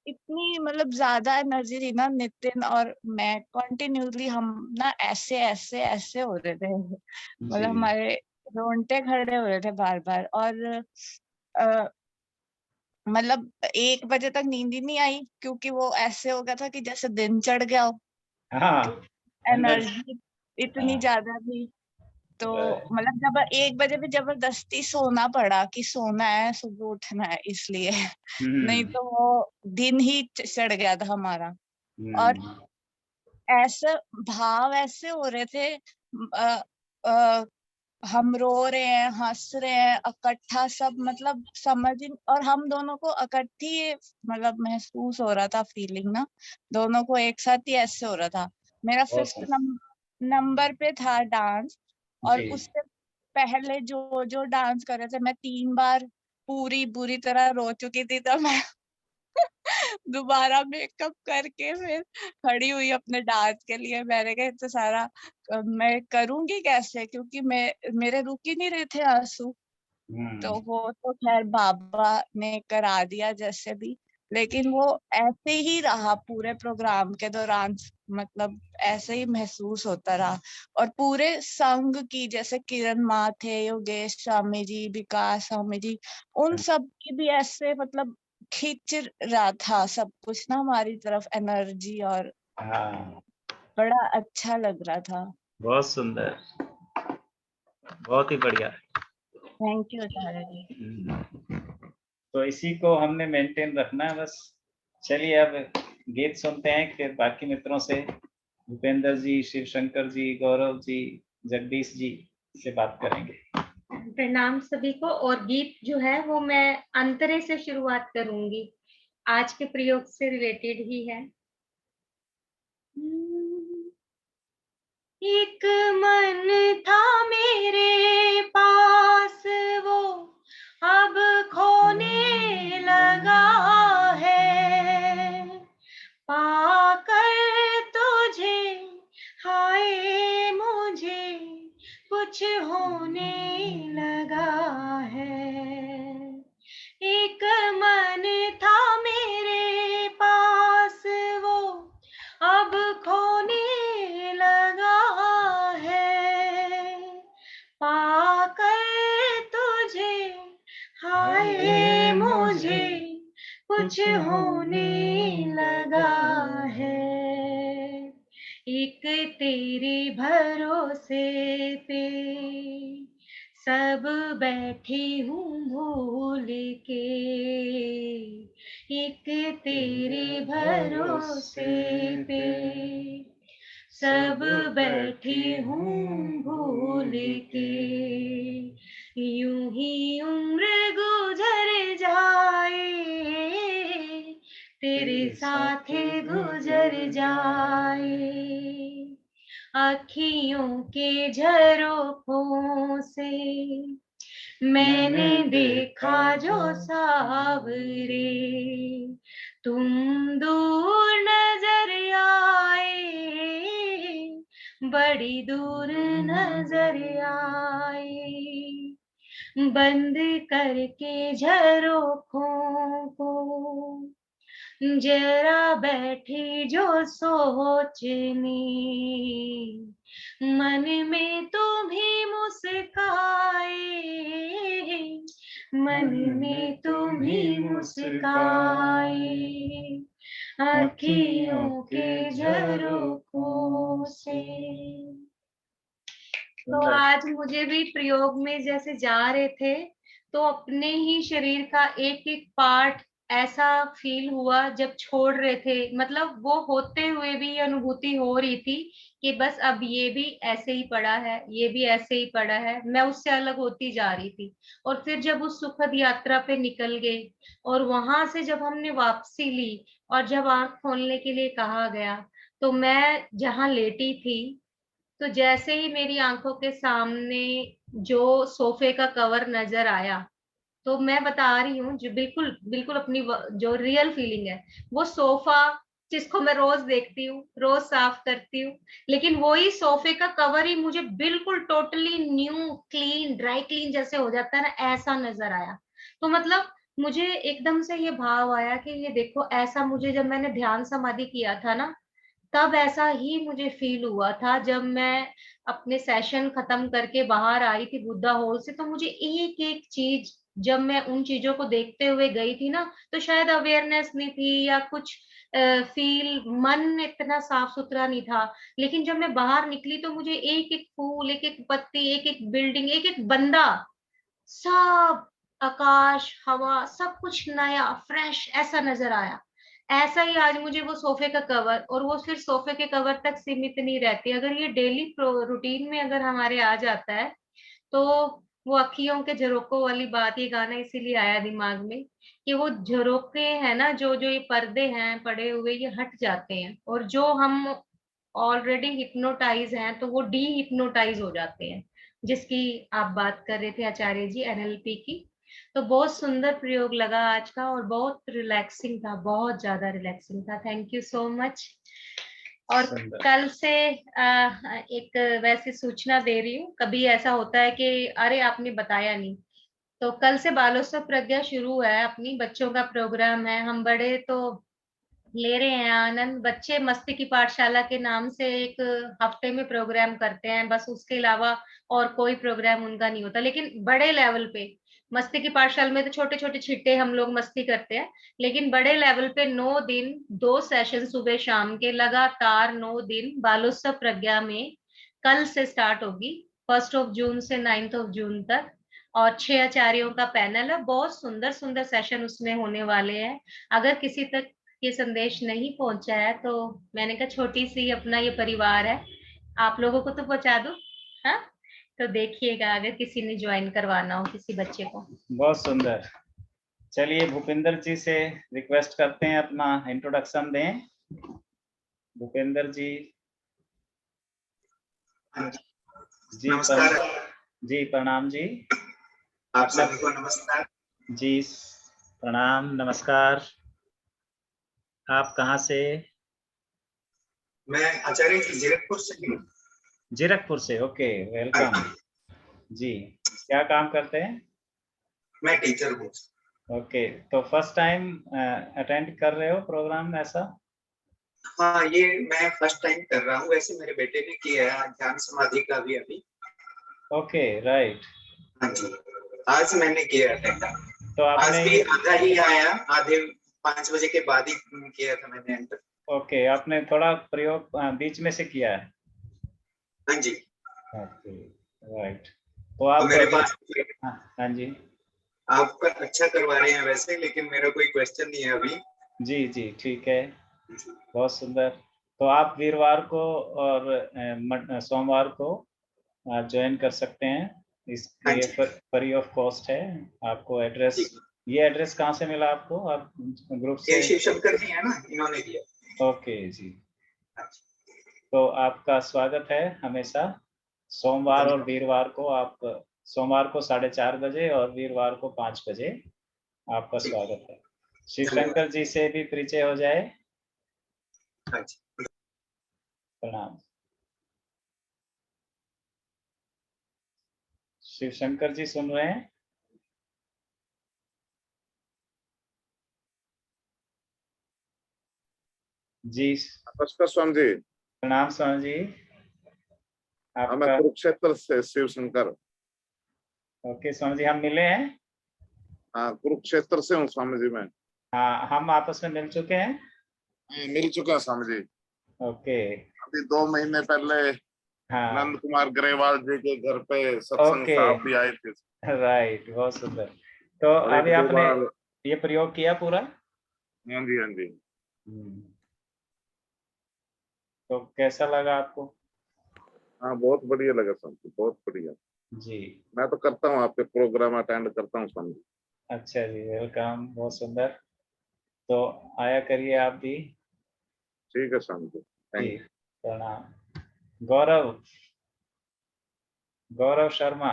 इतनी मतलब ज्यादा एनर्जी थी ना, नितिन और मैं कंटिन्यूसली हम ना ऐसे ऐसे ऐसे हो रहे थे, मतलब हमारे रोंगटे खड़े हो रहे थे बार बार। और मतलब 1 बजे तक नींद ही नहीं आई, क्योंकि वो ऐसे हो गया था कि जैसे दिन चढ़ गया हो। हाँ, एनर्जी इतनी ज्यादा थी, तो मतलब जब 1 बजे भी जबरदस्ती सोना पड़ा कि सोना है, सुबह उठना है, इसलिए नहीं तो वो दिन ही चढ़ गया था हमारा। और ऐसे भाव ऐसे हो रहे थे, आ, आ, हम रो रहे हैं, हंस रहे हैं, इकट्ठा सब, मतलब समझ ही, और हम दोनों को इकट्ठी मतलब महसूस हो रहा था, फीलिंग ना दोनों को एक साथ ही ऐसे हो रहा था। मेरा 5th नंबर पे था डांस, और उससे पहले जो जो डांस कर रहे थे, मैं 3 बार पूरी बुरी तरह रो चुकी थी, तो मैं दोबारा मेकअप करके फिर खड़ी हुई अपने डांस के लिए। मैंने कहा इतना सारा मैं करूंगी कैसे, क्योंकि मेरे रुक ही नहीं रहे थे आंसू। तो वो तो खैर बाबा ने करा दिया जैसे भी, लेकिन वो ऐसे ही रहा पूरे प्रोग्राम के दौरान, मतलब ऐसे ही महसूस होता रहा। और पूरे संघ की, जैसे किरण माँ थे, योगेश स्वामी जी, विकास स्वामी जी, उन सब की भी ऐसे मतलब खींच रहा था सब कुछ ना हमारी तरफ, एनर्जी, और बड़ा अच्छा लग रहा था। बहुत सुंदर, बहुत ही बढ़िया। थैंक यू आचार्य जी। तो इसी को हमने मेंटेन रखना है बस। चलिए अब गीत सुनते हैं, फिर बाकी मित्रों से, भूपेंद्र जी, शिव शंकर जी, गौरव जी, जगदीश जी से बात करेंगे। प्रणाम सभी को। और गीत जो है वो मैं अंतरे से शुरुआत करूंगी, आज के प्रयोग से रिलेटेड ही है। एक मन था मेरे पास वो अब खोने लगा है, पाकर तुझे हाय मुझे कुछ होने लगा है। एक मन था मेरे पास वो अब खोने लगा है, पाकर तुझे हाय मुझे कुछ होने लगा है। एक तेरे भरोसे पे सब बैठी हूँ भूल के, एक तेरे भरोसे पे सब बैठी हूँ भूल के, यूं ही उम्र गुजर जाए तेरे साथ गुजर जाए, अखियों के झरोखों से मैंने देखा जो सावरे, तुम दूर नजर आए बड़ी दूर नजर आए, बंद करके झरोखों को जरा बैठी जो सोचने, मन में तुम ही मुस्काए, मन में तुम ही मुस्काए, अखियों के झरोखों से। तो आज मुझे भी प्रयोग में जैसे जा रहे थे तो अपने ही शरीर का एक एक पार्ट ऐसा फील हुआ जब छोड़ रहे थे, मतलब वो होते हुए भी ये अनुभूति हो रही थी कि बस अब ये भी ऐसे ही पड़ा है, ये भी ऐसे ही पड़ा है, मैं उससे अलग होती जा रही थी। और फिर जब उस सुखद यात्रा पे निकल गए और वहां से जब हमने वापसी ली और जब आंख खोलने के लिए कहा गया तो मैं जहां लेटी थी तो जैसे ही मेरी आंखों के सामने जो सोफे का कवर नजर आया, तो मैं बता रही हूँ जो बिल्कुल बिल्कुल अपनी जो रियल फीलिंग है, वो सोफा जिसको मैं रोज देखती हूँ, रोज साफ करती हूँ, लेकिन वही सोफे का कवर ही मुझे बिल्कुल totally new clean dry clean जैसे हो जाता है ना, ऐसा नजर आया। तो मतलब मुझे एकदम से ये भाव आया कि ये देखो, ऐसा मुझे जब मैंने ध्यान समाधि किया था ना, तब ऐसा ही मुझे फील हुआ था जब मैं अपने सेशन खत्म करके बाहर आई थी बुद्धा हॉल से। तो मुझे एक एक चीज, जब मैं उन चीजों को देखते हुए गई थी ना, तो शायद अवेयरनेस नहीं थी या कुछ फील, मन इतना साफ सुथरा नहीं था, लेकिन जब मैं बाहर निकली तो मुझे एक एक फूल, एक एक पत्ती, एक एक बिल्डिंग, एक एक बंदा, सब आकाश हवा सब कुछ नया फ्रेश ऐसा नजर आया। ऐसा ही आज मुझे वो सोफे का कवर, और वो फिर सोफे के कवर तक सीमित नहीं रहती, अगर ये डेली रूटीन में अगर हमारे आ जाता है तो वो अखियों के झरोकों वाली बात, ये गाना इसीलिए आया दिमाग में कि वो झरोके हैं ना, जो जो ये पर्दे हैं पड़े हुए, ये हट जाते हैं, और जो हम ऑलरेडी हिप्नोटाइज हैं तो वो डी हिप्नोटाइज हो जाते हैं, जिसकी आप बात कर रहे थे आचार्य जी, एनएलपी की। तो बहुत सुंदर प्रयोग लगा आज का और बहुत रिलैक्सिंग था, बहुत ज्यादा रिलैक्सिंग था। Thank you so much. और कल से एक वैसे सूचना दे रही हूँ, कभी ऐसा होता है कि अरे आपने बताया नहीं, तो कल से बालोत्सव प्रज्ञा शुरू है, अपनी बच्चों का प्रोग्राम है। हम बड़े तो ले रहे हैं आनंद, बच्चे मस्ती की पाठशाला के नाम से एक हफ्ते में प्रोग्राम करते हैं, बस उसके अलावा और कोई प्रोग्राम उनका नहीं होता। लेकिन बड़े लेवल पे मस्ती की पाठशाला में तो छोटे छोटे छिट्टे हम लोग मस्ती करते हैं, लेकिन बड़े लेवल पे 9 दिन 2 सेशन सुबह शाम के लगातार 9 दिन बालोत्सव प्रज्ञा में कल से स्टार्ट होगी, 1 जून से 9 जून तक। और 6 आचार्यों का पैनल है, बहुत सुंदर सुंदर सेशन उसमें होने वाले हैं। अगर किसी तक ये संदेश नहीं पहुंचा है तो मैंने कहा छोटी सी अपना ये परिवार है, आप लोगों को तो पहुंचा दो। हाँ, तो देखिएगा अगर किसी ने ज्वाइन करवाना हो किसी बच्चे को। बहुत सुंदर। चलिए भूपिंदर जी से रिक्वेस्ट करते हैं अपना इंट्रोडक्शन दें। भूपेंद्र जी। जी नमस्कार। जी प्रणाम जी। आप सभी को नमस्कार। जी प्रणाम नमस्कार। आप कहाँ से? मैं आचार्य जी जीरकपुर से हूँ। जीरकपुर से, ओके वेलकम जी। क्या काम करते हैं? मैं टीचर हूँ। ओके, तो फर्स्ट टाइम अटेंड कर रहे हो प्रोग्राम ऐसा? हाँ, ये मैं फर्स्ट टाइम कर रहा हूँ। वैसे मेरे बेटे ने किया है ध्यान समाधि का भी अभी। Okay right. हाँ जी, आज मैंने किया अटेंड। तो आज आपने भी आधा ही आया, आधे 5 बजे के बाद ही किया था मैंने एंटर। ओके, आपने थोड़ा प्रयोग बीच में से किया है? हाँ जी। Okay right. तो आप मेरे पास हाँ जी, आपका अच्छा करवा रहे हैं वैसे, लेकिन मेरा कोई क्वेश्चन नहीं है अभी। जी जी ठीक है, बहुत सुंदर। तो आप वीरवार को और सोमवार को आप ज्वाइन कर सकते हैं। इसके लिए फ्री ऑफ कॉस्ट है। आपको एड्रेस, ये एड्रेस कहाँ से मिला आपको? आप ग्रुप से? ये शिव शंकर जी है ना, इन्होंने दिया। ओके जी, तो आपका स्वागत है हमेशा। सोमवार और वीरवार को आप, सोमवार को 4:30 बजे और वीरवार को 5 बजे आपका स्वागत है। शिव शंकर जी से भी परिचय हो जाए। प्रणाम। शिव शंकर जी सुन रहे हैं? जी नमस्कार स्वामी जी। प्रणाम स्वामी जी। मैं कुरुक्षेत्र से शिव शंकर। ओके स्वामी जी, हम मिले हैं? हाँ, कुरुक्षेत्र से हूँ स्वामी जी मैं। हाँ, हम आपस में मिल चुके हैं। मिल चुके हैं स्वामी जी। ओके। अभी 2 महीने पहले हाँ नंद कुमार ग्रेवाल जी के घर पे सत्संग साहब भी आए थे। राइट, बहुत सुंदर। तो अभी आपने ये प्रयोग किया पूरा? हाँ जी, हाँ जी। तो कैसा लगा आपको? हाँ, बहुत बढ़िया लगा स्वामी जी, बहुत बढ़िया जी। मैं तो करता हूँ, आपके प्रोग्राम अटेंड करता हूँ स्वामी जी। अच्छा जी, वेलकम, बहुत सुंदर। तो आया करिए आप भी। ठीक है Swami ji, thank ji you. प्रणाम। गौरव, गौरव शर्मा।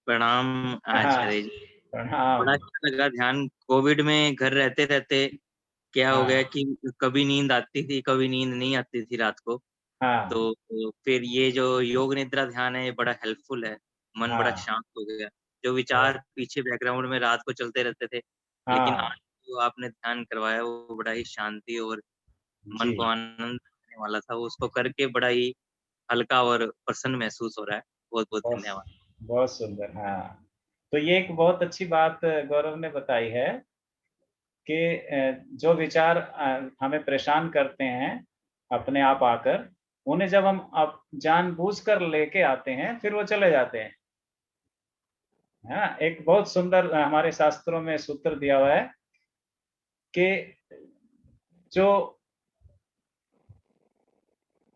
प्रणाम आचार्य जी। प्रणाम। बड़ा अच्छा लगा ध्यान। कोविड में घर रहते रहते क्या हो गया कि कभी नींद आती थी, कभी नींद नहीं आती थी रात को। तो फिर ये जो योग निद्रा ध्यान है, ये बड़ा हेल्पफुल है। मन बड़ा शांत हो गया। जो विचार पीछे बैकग्राउंड में रात को चलते रहते थे, लेकिन आज जो आपने ध्यान करवाया वो बड़ा ही शांति और मन को आनंद देने वाला था। उसको करके बड़ा ही हल्का और प्रसन्न महसूस हो रहा है। बहुत-बहुत धन्यवाद। बहुत सुंदर। हाँ, तो ये एक बहुत अच्छी बात गौरव ने बताई है कि जो विचार हमें परेशान करते हैं अपने आप आकर, उन्हें जब हम अब जानबूझकर लेके आते हैं, फिर वो चले जाते हैं। हाँ, एक बहुत सुंदर हमारे शास्त्रों में सूत्र दिया हुआ है कि जो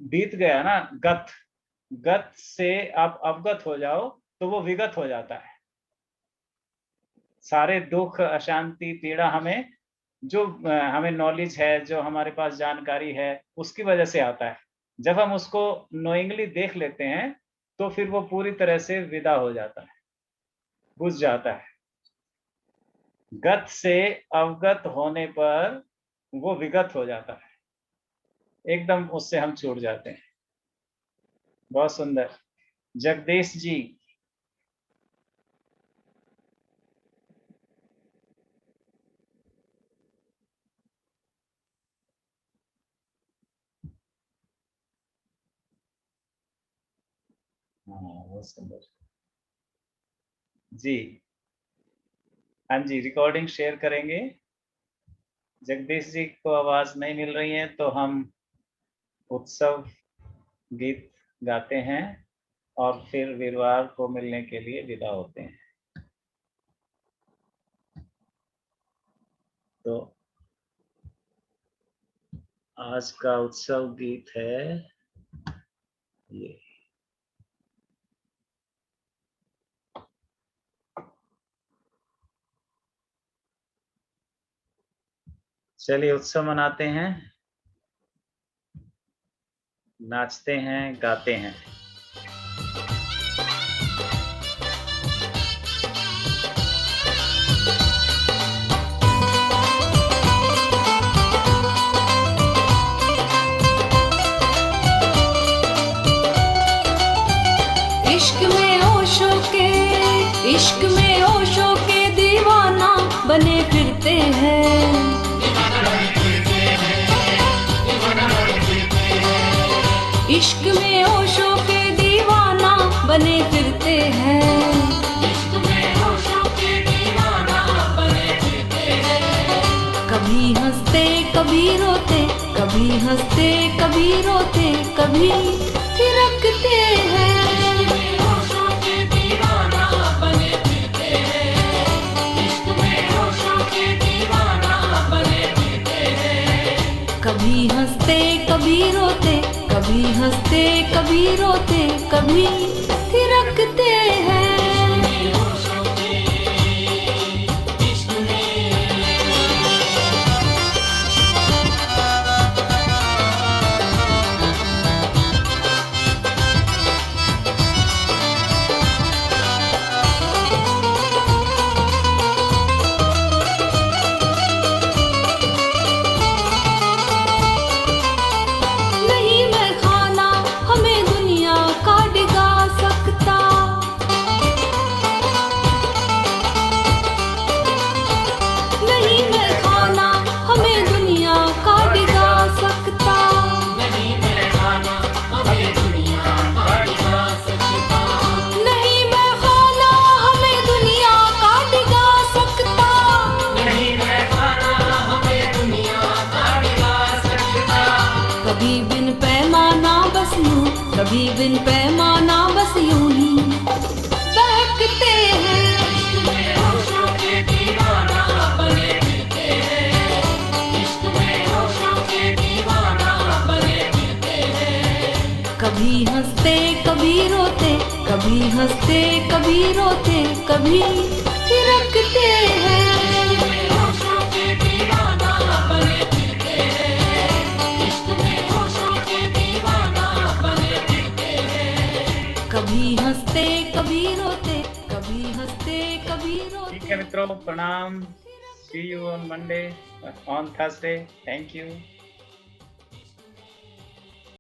बीत गया ना, गत से आप अवगत हो जाओ तो वो विगत हो जाता है। सारे दुख, अशांति, पीड़ा हमें जो हमें नॉलेज है, जो हमारे पास जानकारी है, उसकी वजह से आता है। जब हम उसको नोइंगली देख लेते हैं, तो फिर वो पूरी तरह से विदा हो जाता है, बुझ जाता है। गत से अवगत होने पर वो विगत हो जाता है, एकदम उससे हम छूट जाते हैं। बहुत सुंदर। जगदीश जी। हाँ, बहुत सुंदर जी। हाँ जी, रिकॉर्डिंग शेयर करेंगे। जगदीश जी को आवाज नहीं मिल रही है तो हम उत्सव गीत गाते हैं और फिर वीरवार को मिलने के लिए विदा होते हैं। तो आज का उत्सव गीत है ये। चलिए उत्सव मनाते हैं, नाचते हैं, गाते हैं। इश्क में ओशो के दीवाना बने फिरते हैं। इश्क में ओशो के दीवाना बने फिरते हैं। इश्क में ओशो के दीवाना बने फिरते हैं। कभी हंसते कभी रोते, कभी हंसते कभी रोते, कभी थिरकते हैं। कभी हंसते कभी रोते, कभी हंसते कभी रोते, कभी थिरकते हैं। कभी बिन पैमाना बस यूं ही बहकते हैं। इश्क में होशों के दीवाना बने फिरते हैं। इश्क में होशों के दीवाना बने फिरते हैं। कभी हंसते कभी रोते, कभी हंसते कभी रोते, कभी थिरकते हैं। कभी हंसते कभी रोते, कभी हंसते कभी रोते। ठीक है मित्रों, प्रणाम। See you on Monday, on Thursday. Thank you.